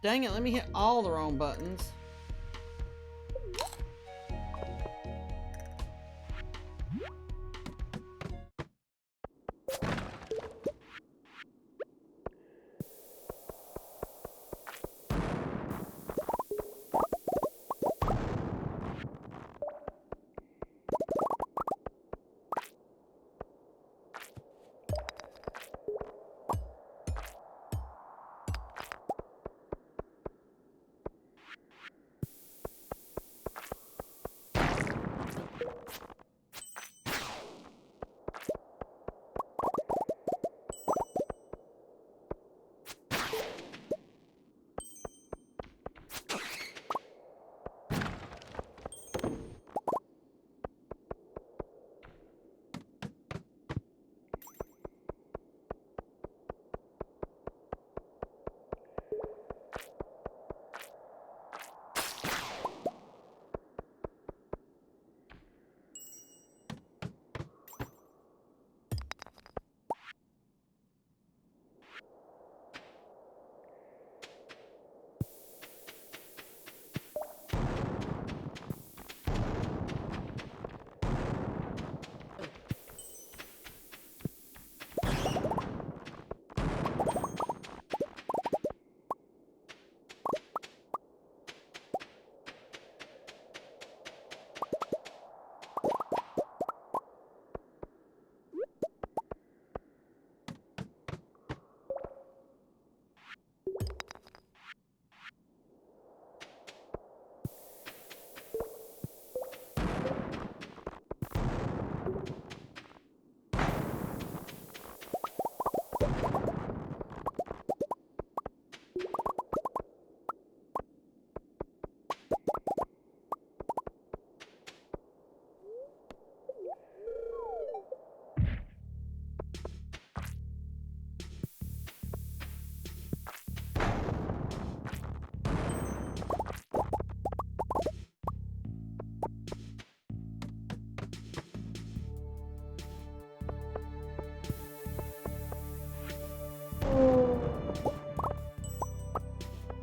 Dang it, let me hit all the wrong buttons.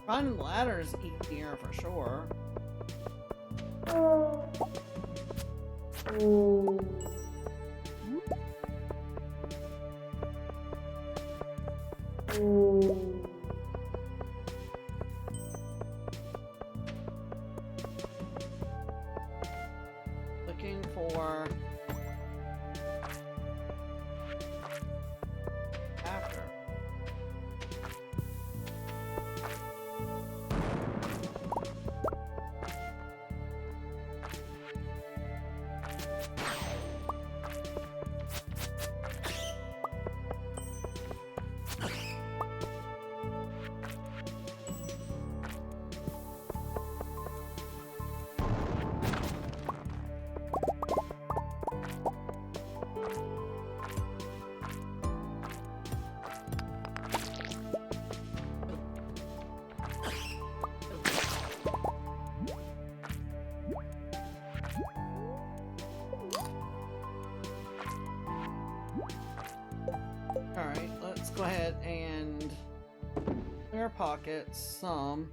Finding ladders easier for sure. Looking for after. Alright, let's go ahead and clear pockets some.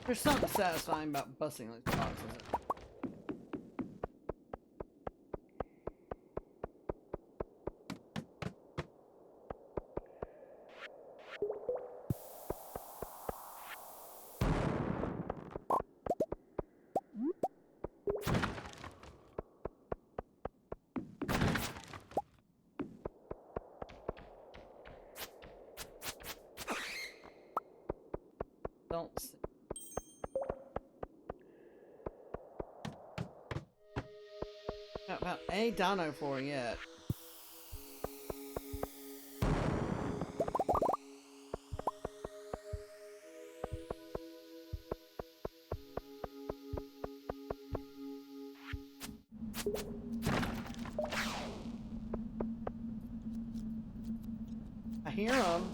There's something satisfying about busting those boxes. Don't see. Not about a dino floor yet. I hear them.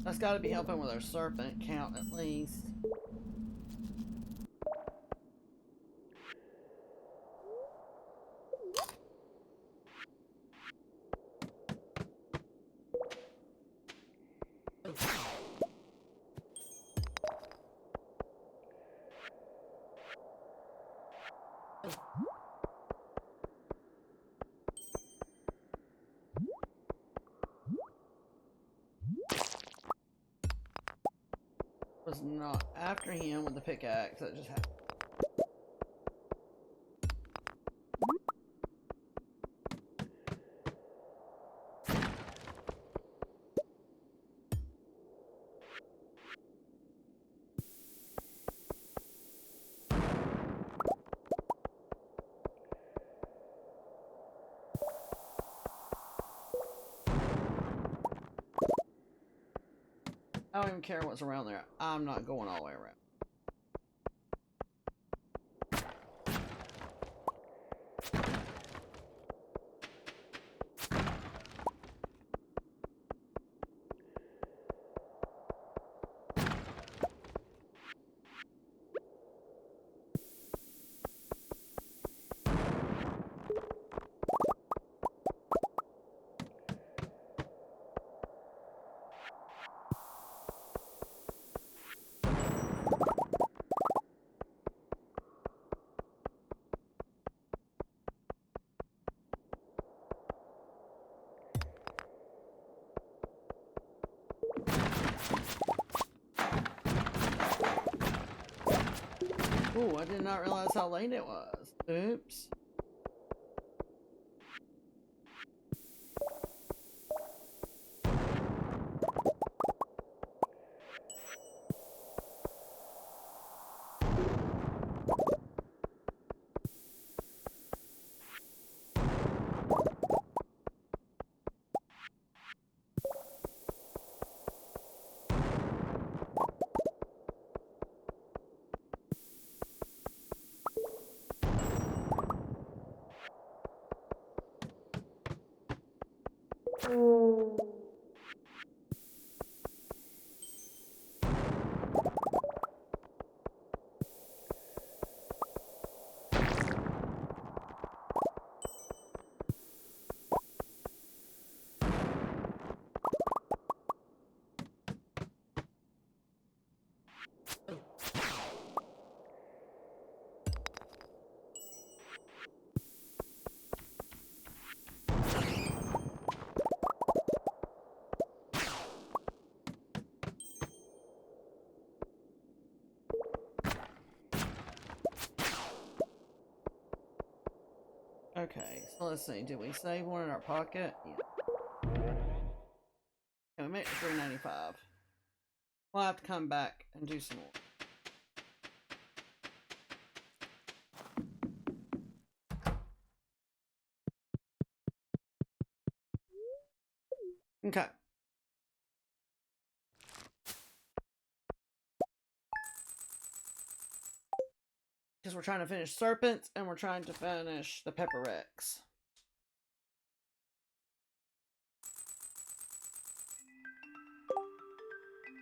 That's got to be helping with our serpent count at least. Was not after him with the pickaxe. That just happened. I don't even care what's around there. I'm not going all the way around. Oh, I did not realize how late it was. Oops. Okay, so let's see. Did we save one in our pocket? Yeah. Okay, we made it to 395. We'll have to come back and do some more. Okay. Because we're trying to finish Serpents and we're trying to finish the Pepper Rex.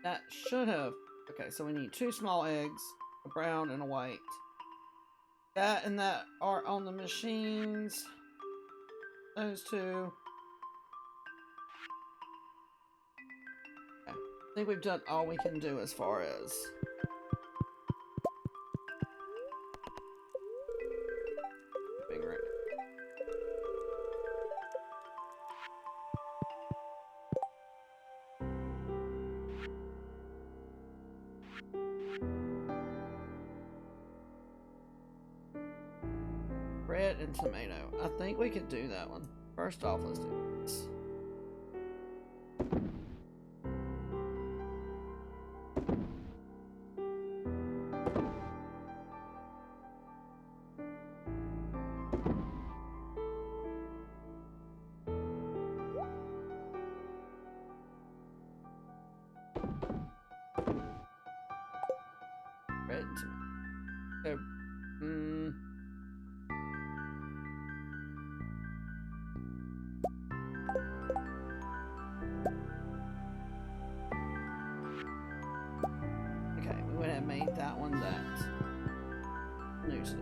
That should have... Okay, so we need 2 small eggs, a brown and a white. That and that are on the machines. Those 2. Okay. I think we've done all we can do as far as... Bread and tomato. I think we could do that one. First off, let's do this. Bread and tomato. So, okay, we would have made that one that new stuff.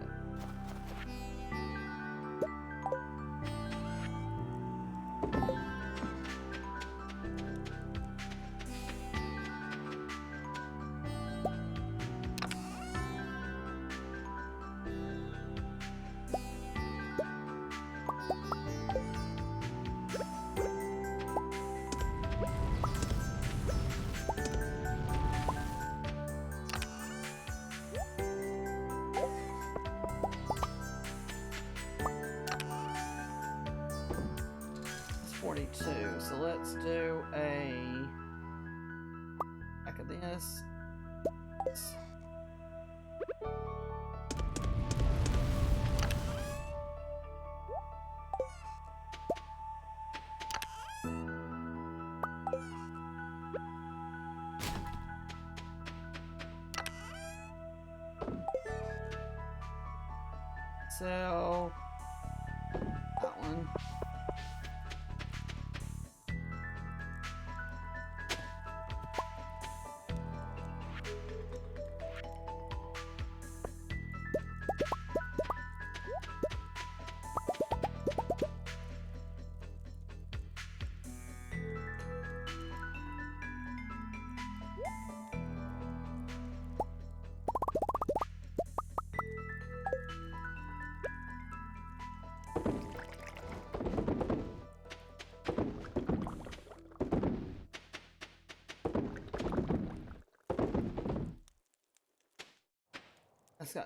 It's 42, so let's do a pack of this. So that one.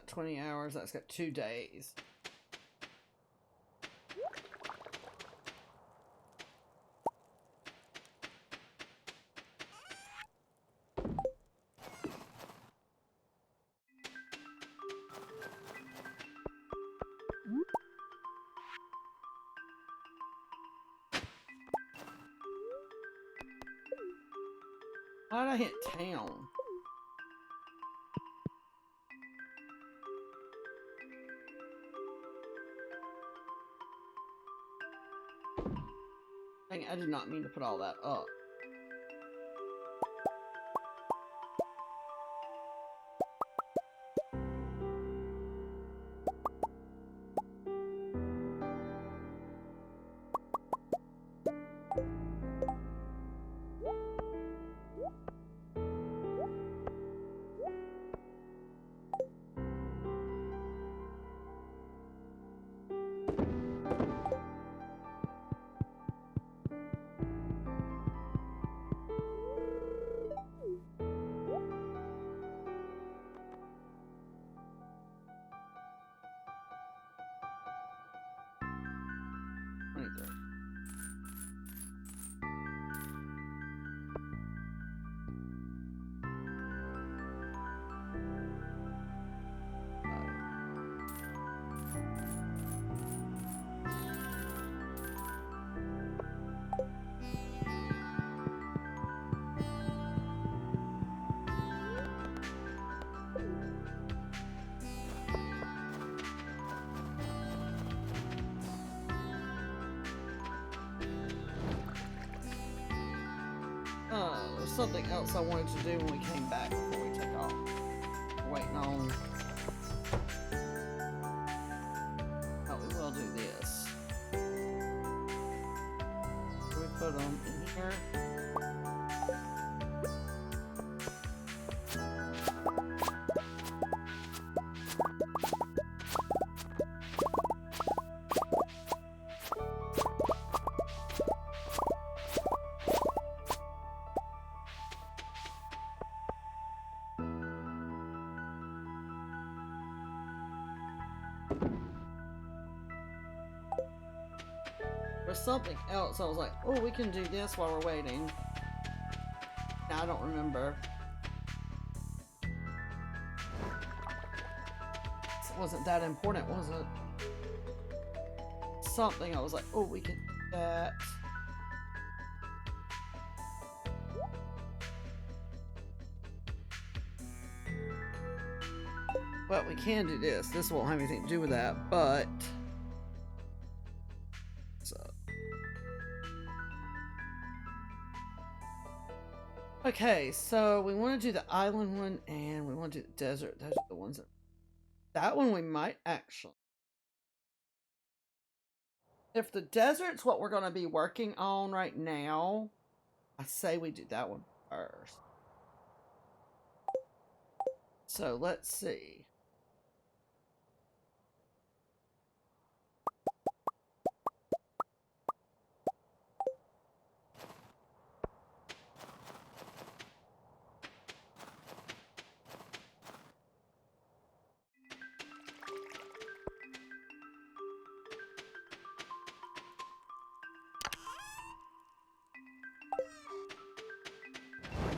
got 20 hours. That's got 2 days. Why did I hit town? Dang, I did not mean to put all that up. There's something else I wanted to do when we came back before we took off. We're waiting on. Oh, we will do this. We put them in here. There's something else. I was like, oh, we can do this while we're waiting. Now, I don't remember. It wasn't that important, was it? Something I was like, oh, we can do that. But we can do this. This won't have anything to do with that, but... Okay, so we want to do the island one and we want to do the desert. Those are the ones that one we might actually. If the desert's what we're going to be working on right now, I say we do that one first. So let's see.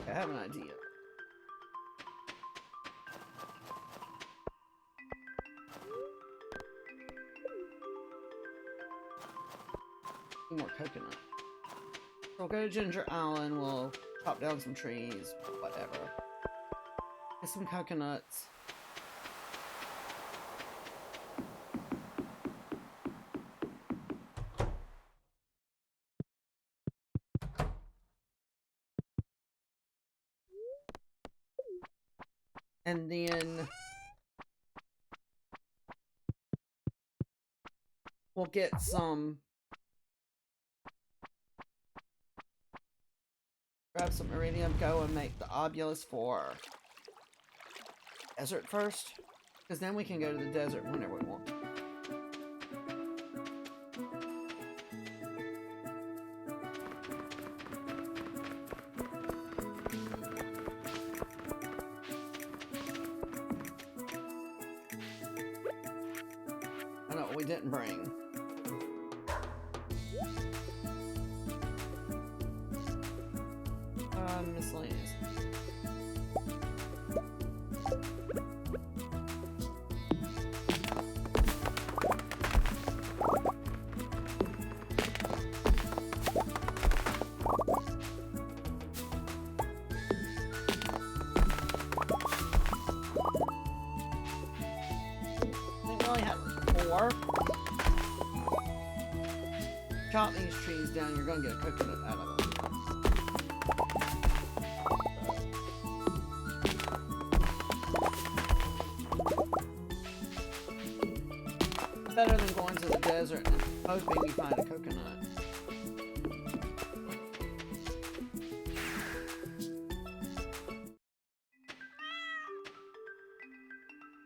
I have an idea. More coconut. So we'll go to Ginger Island, we'll chop down some trees, whatever. Get some coconuts. And then we'll get some, grab some iridium, go and make the obulus for desert first, because then we can go to the desert whenever we want. we didn't bring. Miscellaneous. Chop these trees down, you're gonna get a coconut out of them. Better than going to the desert and hoping you find a coconut.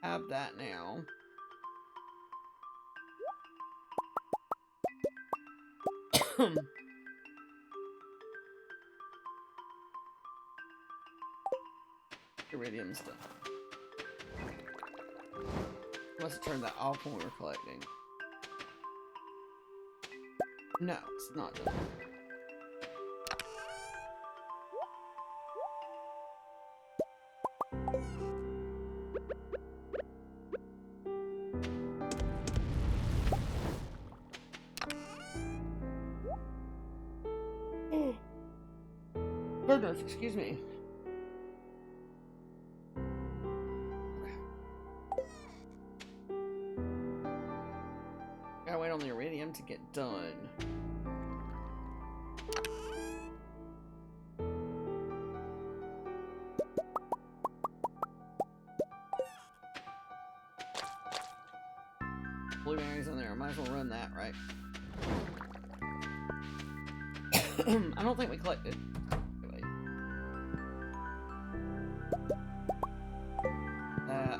Have that now. Iridium stuff. Must have turned that off when we were collecting. No, it's not done. Goodness, excuse me. Gotta wait on the iridium to get done. Blueberries in there. Might as well run that, right? I don't think we collected. Wait. That.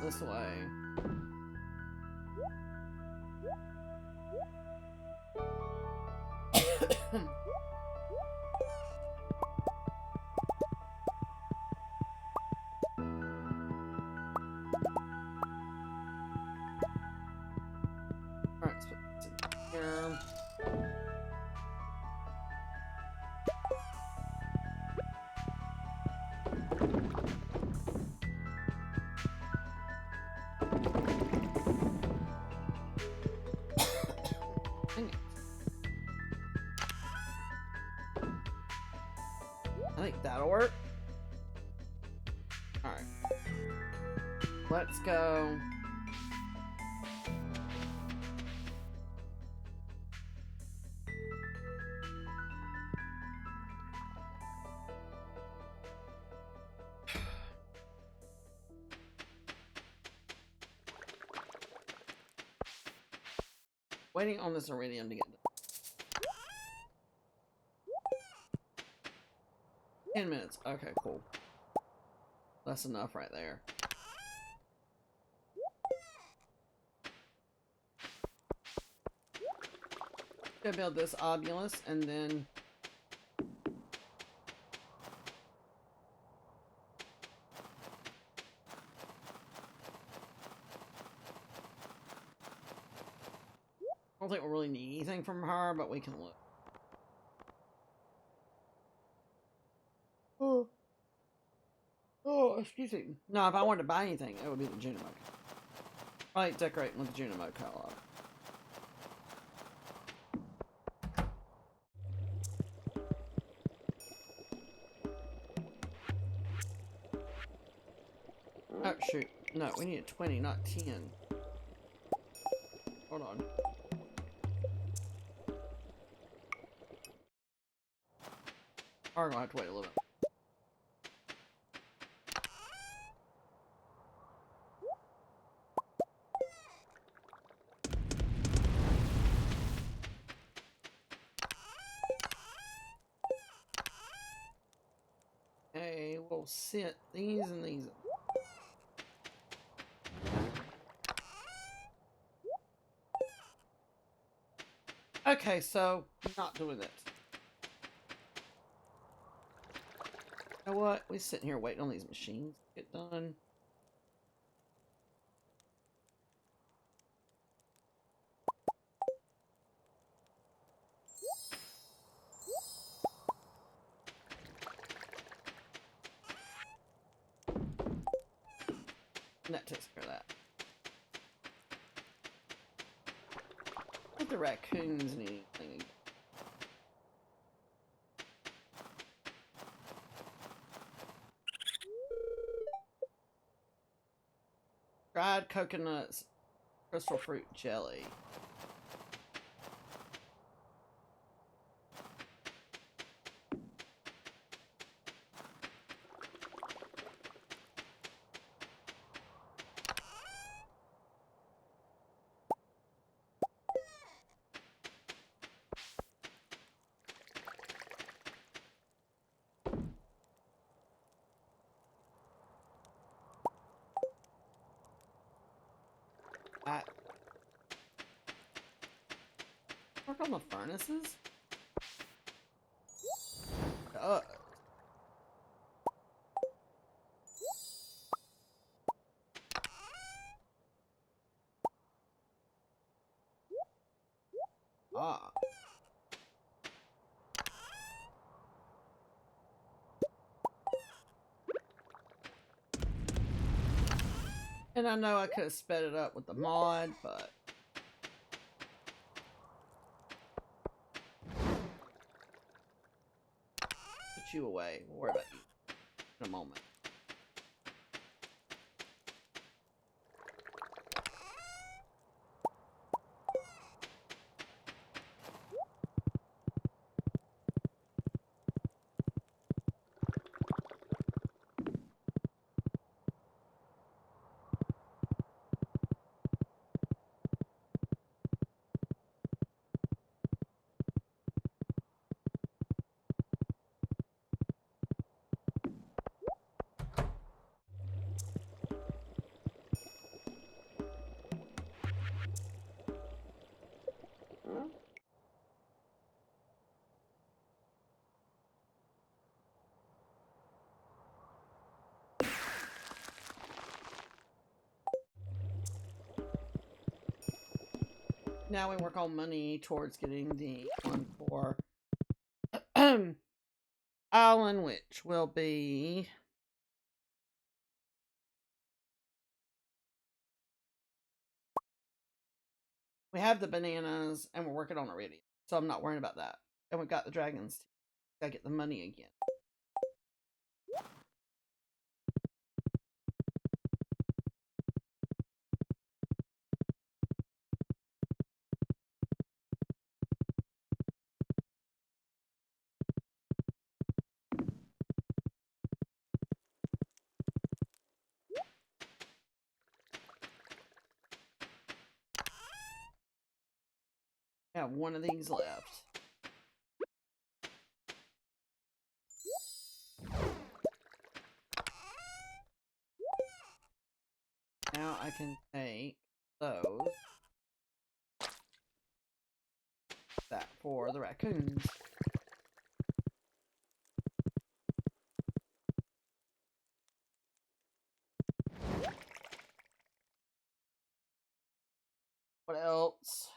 This way. Alright, let's put this in here. I think that'll work. Alright. Let's go. Waiting on this iridium to get done. 10 minutes. Okay, cool. That's enough right there. Gonna build this obulus and then I don't think we'll really need anything from her, but we can look. Oh, excuse me. No, if I wanted to buy anything, it would be the Junimo. I like decorating with the Junimo co-op. Oh, shoot. No, we need a 20, not 10. Hold on. Are gonna have to wait a little bit. Okay, we'll sit these and these. Okay, so not doing it. You know what? We're sitting here waiting on these machines to get done. And that takes care of that. What the raccoons need anything? Dried coconuts, crystal fruit jelly. Work on the furnaces? Ah. And I know I could have sped it up with the mod, but put you away. We'll worry about you in a moment. Now we work on money towards getting the one for Island, which will be we have the bananas and we're working on iridium, so I'm not worrying about that. And we've got the dragons. Gotta get the money again. I have one of these left. Now I can take those. That for the raccoons. What else?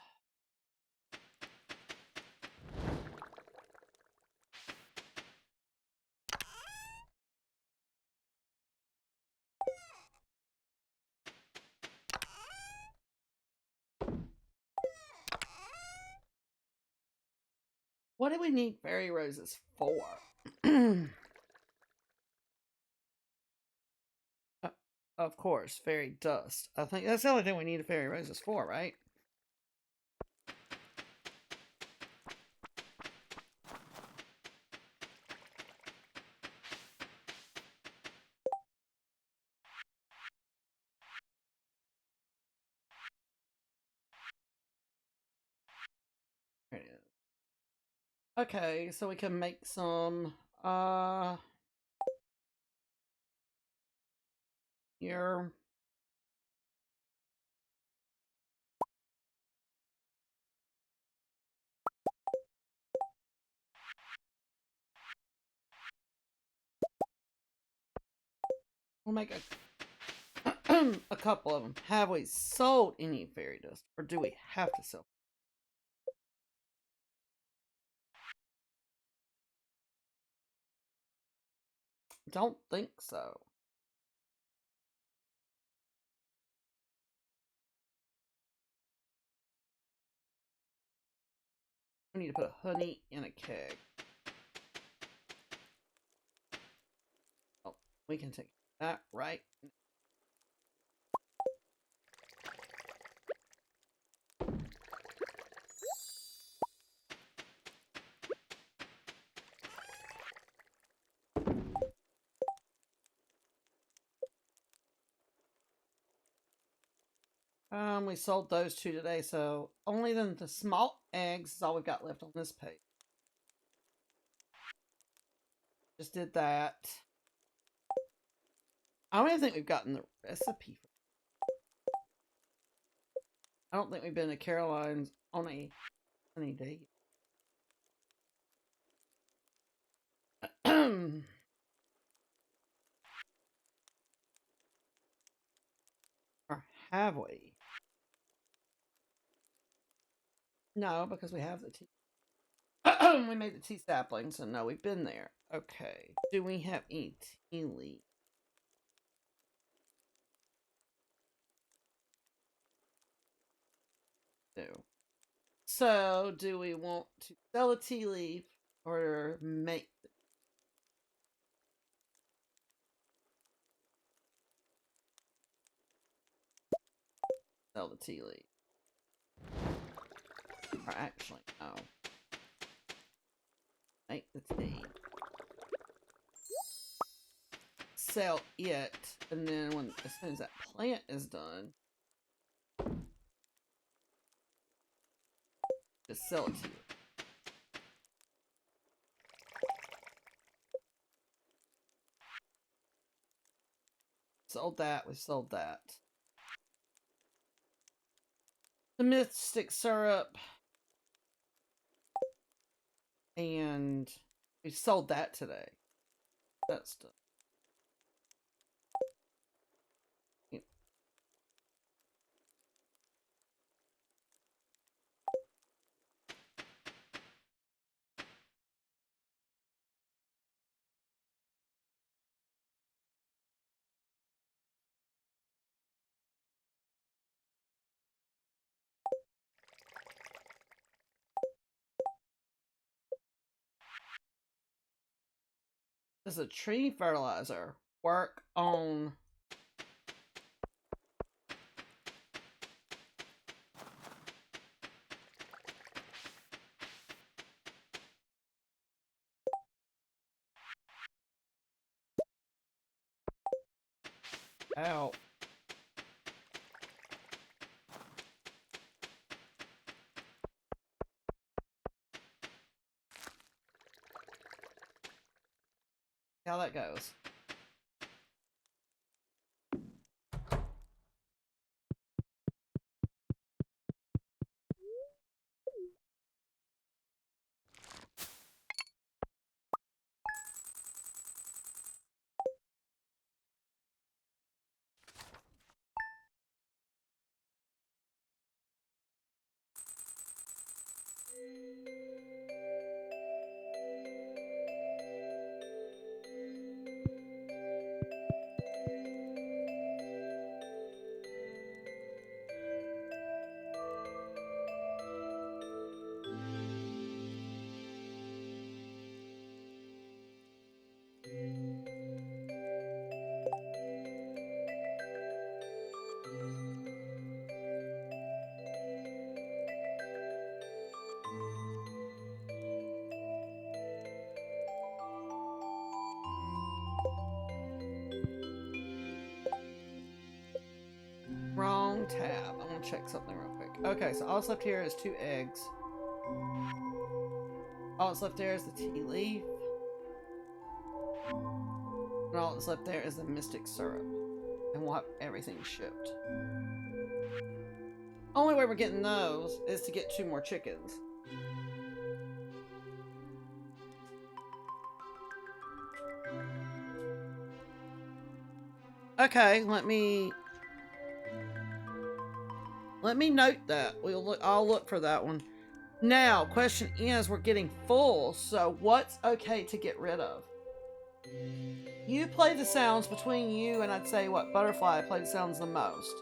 What do we need fairy roses for? Of course, fairy dust. I think that's the only thing we need fairy roses for, right? Okay, so we can make some here. We'll make a couple of them. Have we sold any fairy dust, or do we have to sell? Don't think so. We need to put honey in a keg. Oh, we can take that right. We sold those two today, so only then the small eggs is all we've got left on this page. Just did that. I don't even think we've gotten the recipe. I don't think we've been to Caroline's on a sunny day. Or have we? No, because we have the tea. We made the tea saplings, so no, we've been there. Okay. Do we have any tea leaves? No. So, do we want to sell a tea leaf or make sell the tea leaf? Or actually, no. Make the tea. Sell it, and then as soon as that plant is done, just sell it to you. Sold that, we sold that. The mystic syrup. And we sold that today. That's done. Yeah. This is a tree fertilizer. Work on out. How that goes. Wrong tab. I'm gonna check something real quick. Okay, so all that's left here is 2 eggs. All that's left there is the tea leaf. And all that's left there is the mystic syrup. And we'll have everything shipped. Only way we're getting those is to get 2 more chickens. Okay, let me note that. I'll look for that one. Now, question is, we're getting full, so what's okay to get rid of? You play the sounds between you and I'd say what butterfly play the sounds the most.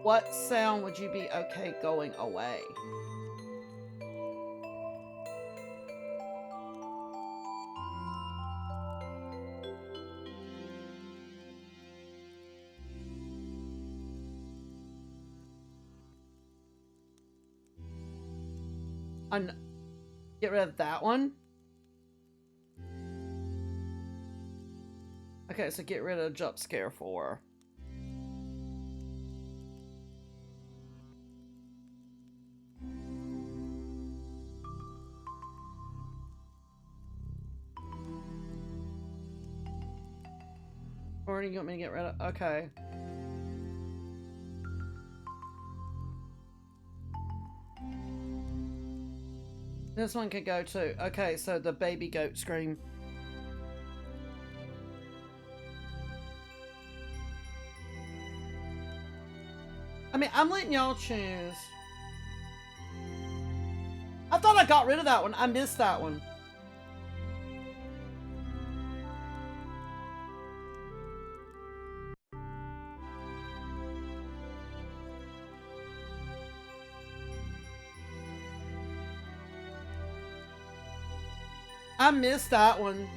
What sound would you be okay going away? Get rid of that one. Okay, so get rid of jump scare 4. Or do you want me to get rid of? Okay. This one could go too. Okay, so the baby goat scream. I mean, I'm letting y'all choose. I thought I got rid of that one. I missed that one. I missed that one.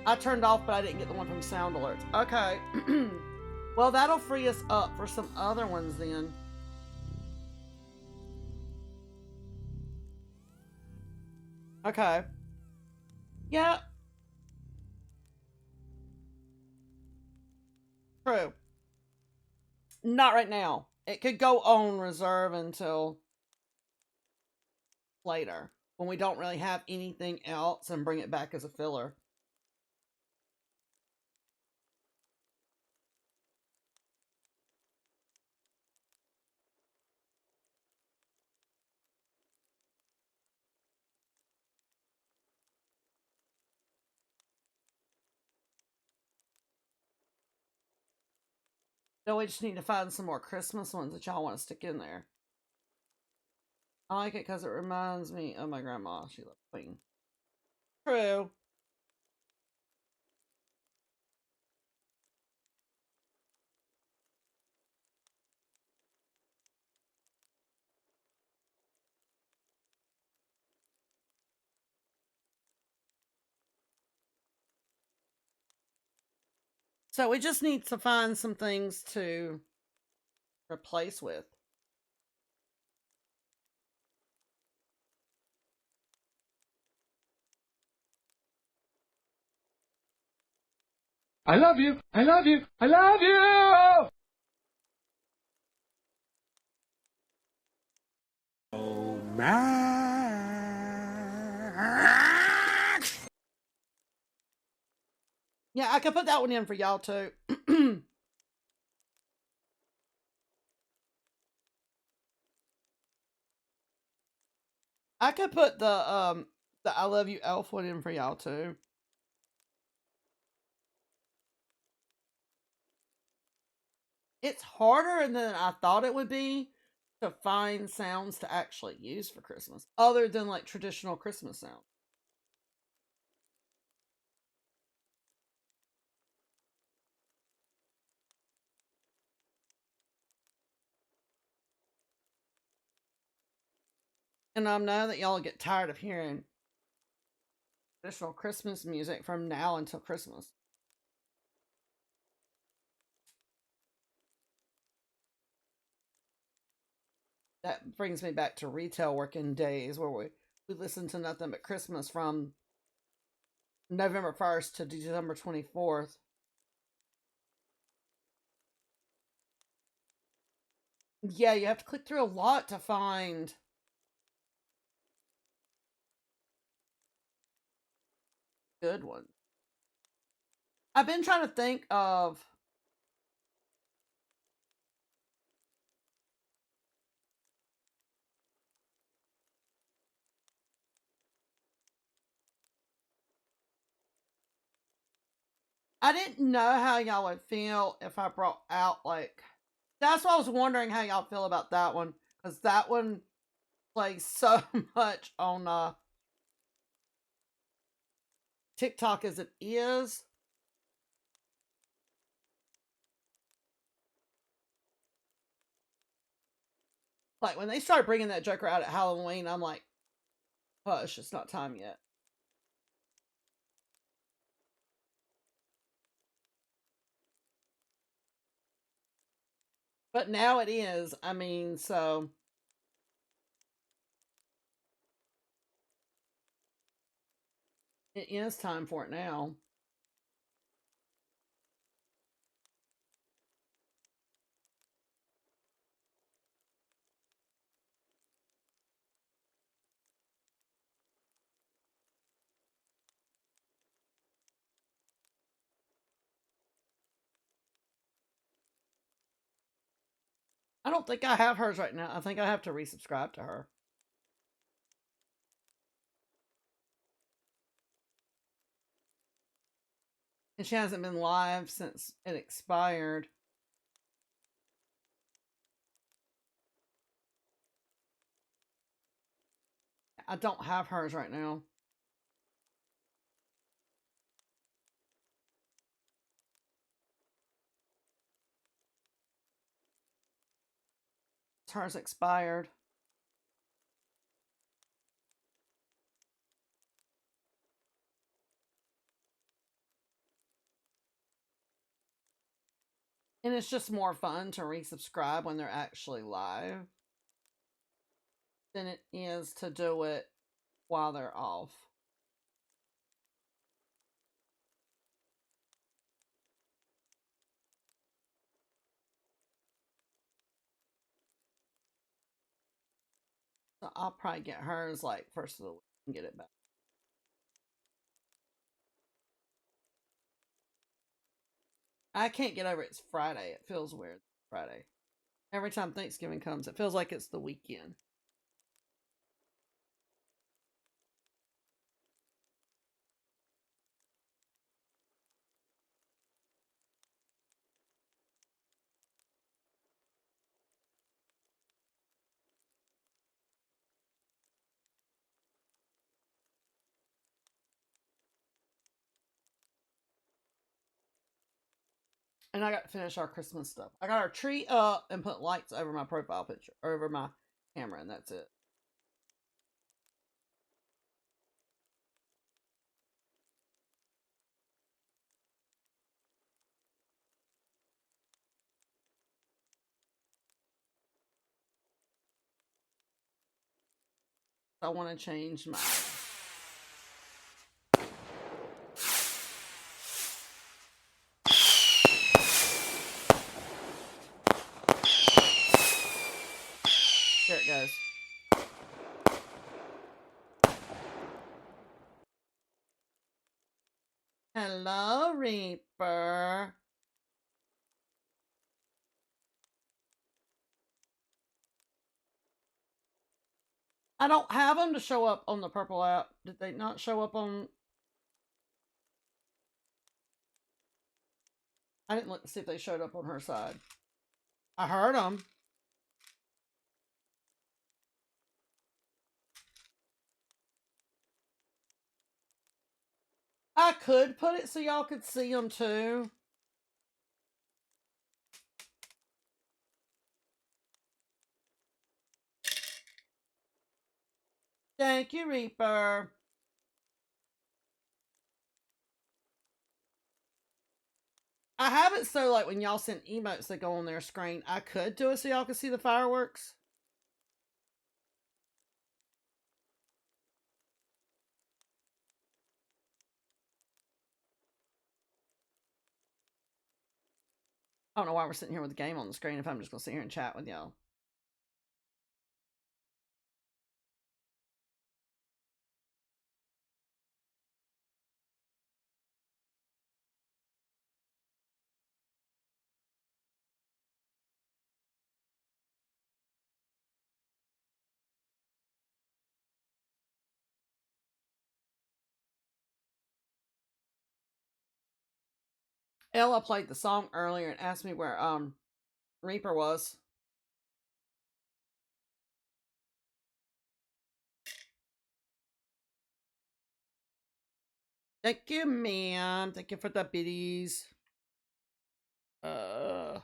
I turned off, but I didn't get the one from sound alerts. Okay. Well, that'll free us up for some other ones then. Okay. Yeah. True. Not right now. It could go on reserve until later when we don't really have anything else and bring it back as a filler. No, we just need to find some more Christmas ones that y'all want to stick in there. I like it because it reminds me of my grandma. She loved Queen. True. So we just need to find some things to replace with. I love you. I love you. I love you. Oh, Max! Yeah, I could put that one in for y'all too. I could put the I love you elf one in for y'all too. It's harder than I thought it would be to find sounds to actually use for Christmas, other than like traditional Christmas sounds. And I know that y'all get tired of hearing traditional Christmas music from now until Christmas. That brings me back to retail working days where we listen to nothing but Christmas from November 1st to December 24th. Yeah, you have to click through a lot to find good ones. I've been trying to think of. I didn't know how y'all would feel if I brought out like. That's why I was wondering how y'all feel about that one, because that one plays so much on TikTok as it is. Like when they started bringing that Joker out at Halloween, I'm like, hush, it's not time yet. But now it is. I mean, so it is time for it now. I don't think I have hers right now. I think I have to resubscribe to her. And she hasn't been live since it expired. I don't have hers right now. Hers expired. And it's just more fun to resubscribe when they're actually live than it is to do it while they're off. So I'll probably get hers like first of the week and get it back. I can't get over it's Friday. It feels weird. Friday. Every time Thanksgiving comes, it feels like it's the weekend. And I got to finish our Christmas stuff. I got our tree up and put lights over my profile picture, over my camera, and that's it. I want to change my. There it goes. Hello, Reaper. I don't have them to show up on the purple app. Did they not show up on? I didn't look to see if they showed up on her side. I heard them. I could put it so y'all could see them too. Thank you, Reaper. I have it so like when y'all send emotes that go on their screen, I could do it so y'all can see the fireworks. I don't know why we're sitting here with the game on the screen if I'm just gonna sit here and chat with y'all. Ella played the song earlier and asked me where Reaper was. Thank you, ma'am. Thank you for the biddies. I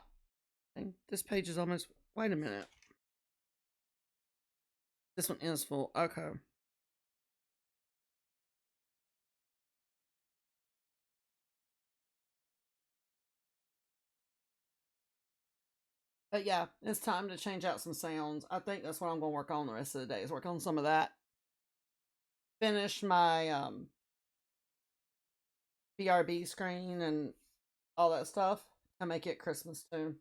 think this page is almost. Wait a minute. This one is full. Okay. But yeah, it's time to change out some sounds. I think that's what I'm going to work on the rest of the day. Is work on some of that. Finish my BRB screen and all that stuff to make it Christmas too.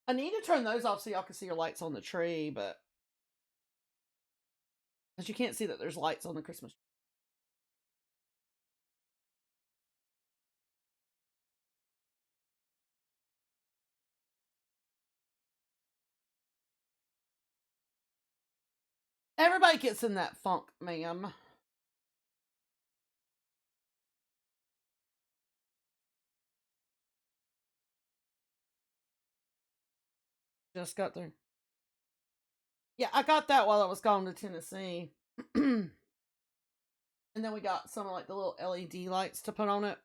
I need to turn those off so y'all can see your lights on the tree, but because you can't see that there's lights on the Christmas tree. Everybody gets in that funk, ma'am. Just got there. Yeah, I got that while I was gone to Tennessee. And then we got some of like the little LED lights to put on it.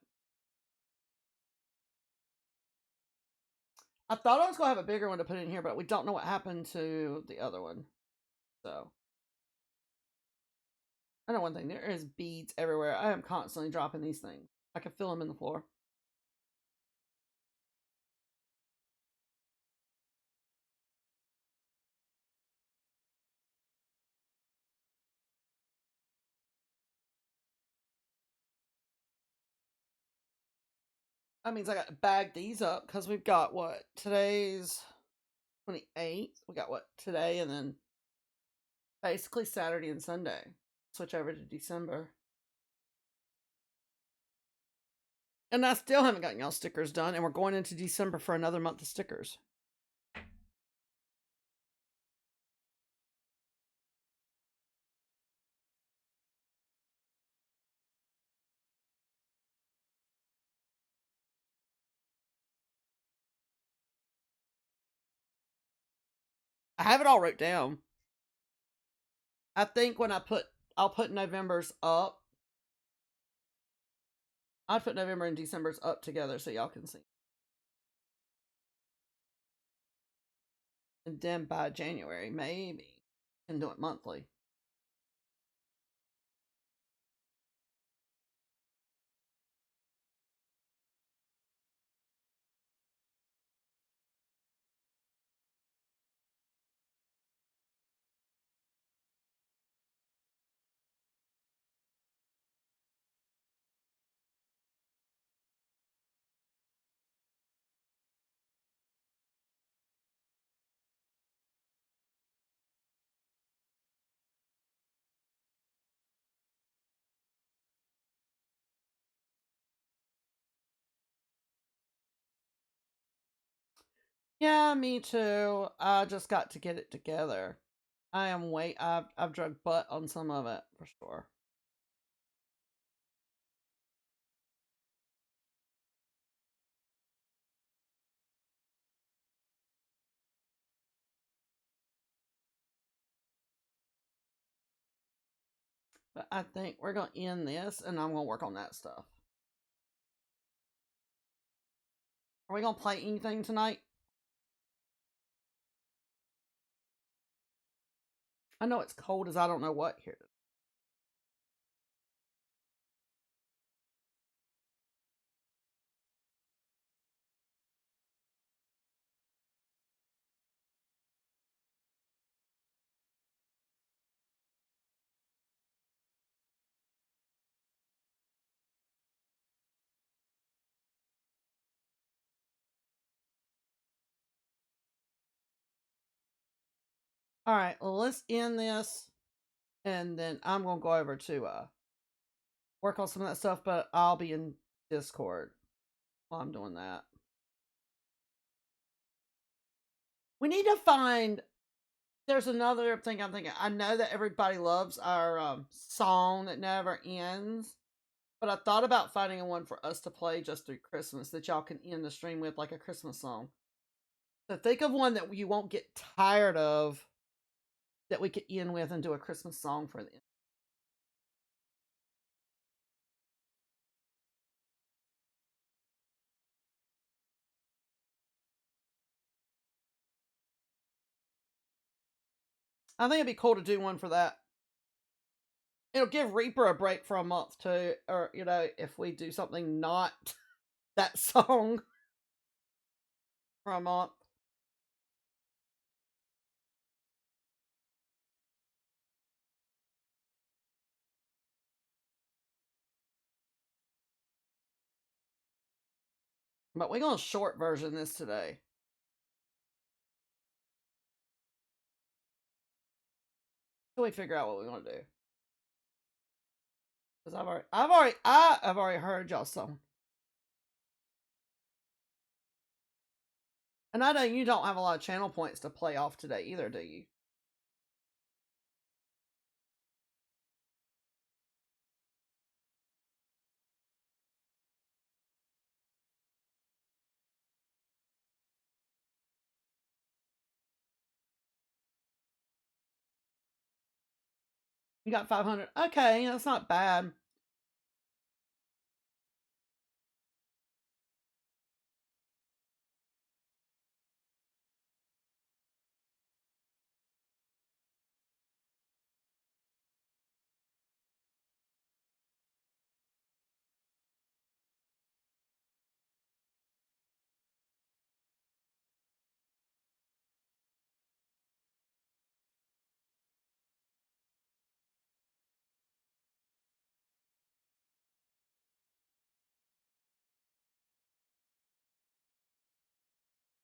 I thought I was going to have a bigger one to put in here, but we don't know what happened to the other one. So, I know one thing. There is beads everywhere. I am constantly dropping these things. I can feel them in the floor. That means I got to bag these up because we've got what? Today's 28th. We got what? Today and then basically Saturday and Sunday. Switch over to December. And I still haven't gotten y'all stickers done, and we're going into December for another month of stickers. I have it all wrote down. I think when I'll put November's up. I'll put November and December's up together so y'all can see. And then by January, maybe, can do it monthly. Yeah, me too. I just got to get it together. I've drug butt on some of it for sure. But I think we're gonna end this and I'm gonna work on that stuff. Are we gonna play anything tonight? I know it's cold as I don't know what here. All right, well, let's end this, and then I'm gonna go over to work on some of that stuff. But I'll be in Discord while I'm doing that. We need to find. There's another thing I'm thinking. I know that everybody loves our song that never ends, but I thought about finding one for us to play just through Christmas that y'all can end the stream with, like a Christmas song. So think of one that you won't get tired of, that we could end with and do a Christmas song for them. I think it'd be cool to do one for that. It'll give Reaper a break for a month too, or if we do something not that song for a month. But we're gonna short version this today. Till we figure out what we want to do. Because I have already heard y'all song. And I know you don't have a lot of channel points to play off today either, do you? You got 500. Okay, that's not bad.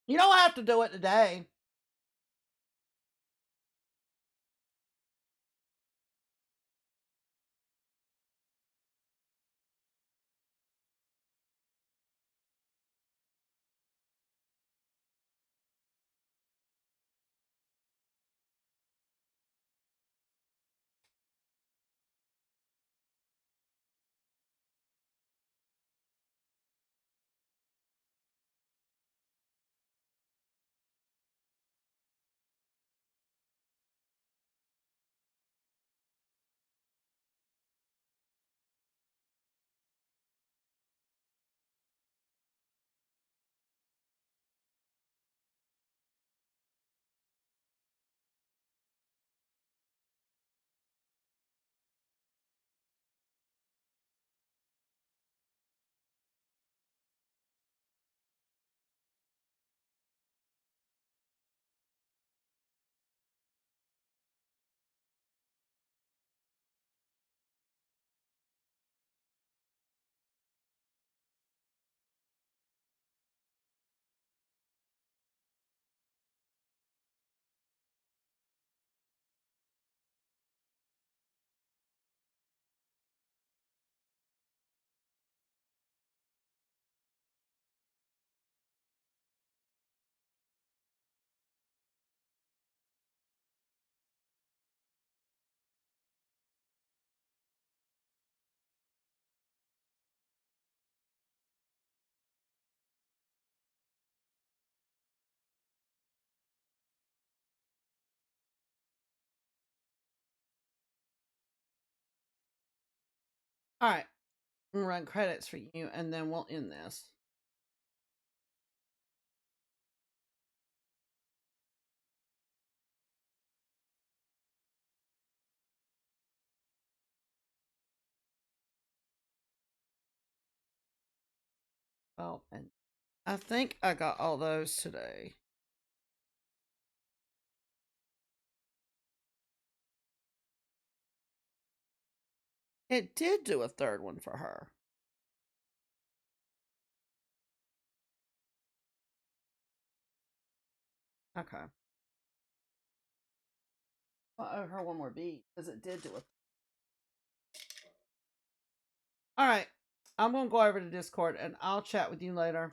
You don't have to do it today. All right. I'm gonna run credits for you and then we'll end this. Oh, and I think I got all those today. It did do a third one for her. Okay. I owe her one more beat because it did do it. All right. I'm going to go over to Discord and I'll chat with you later.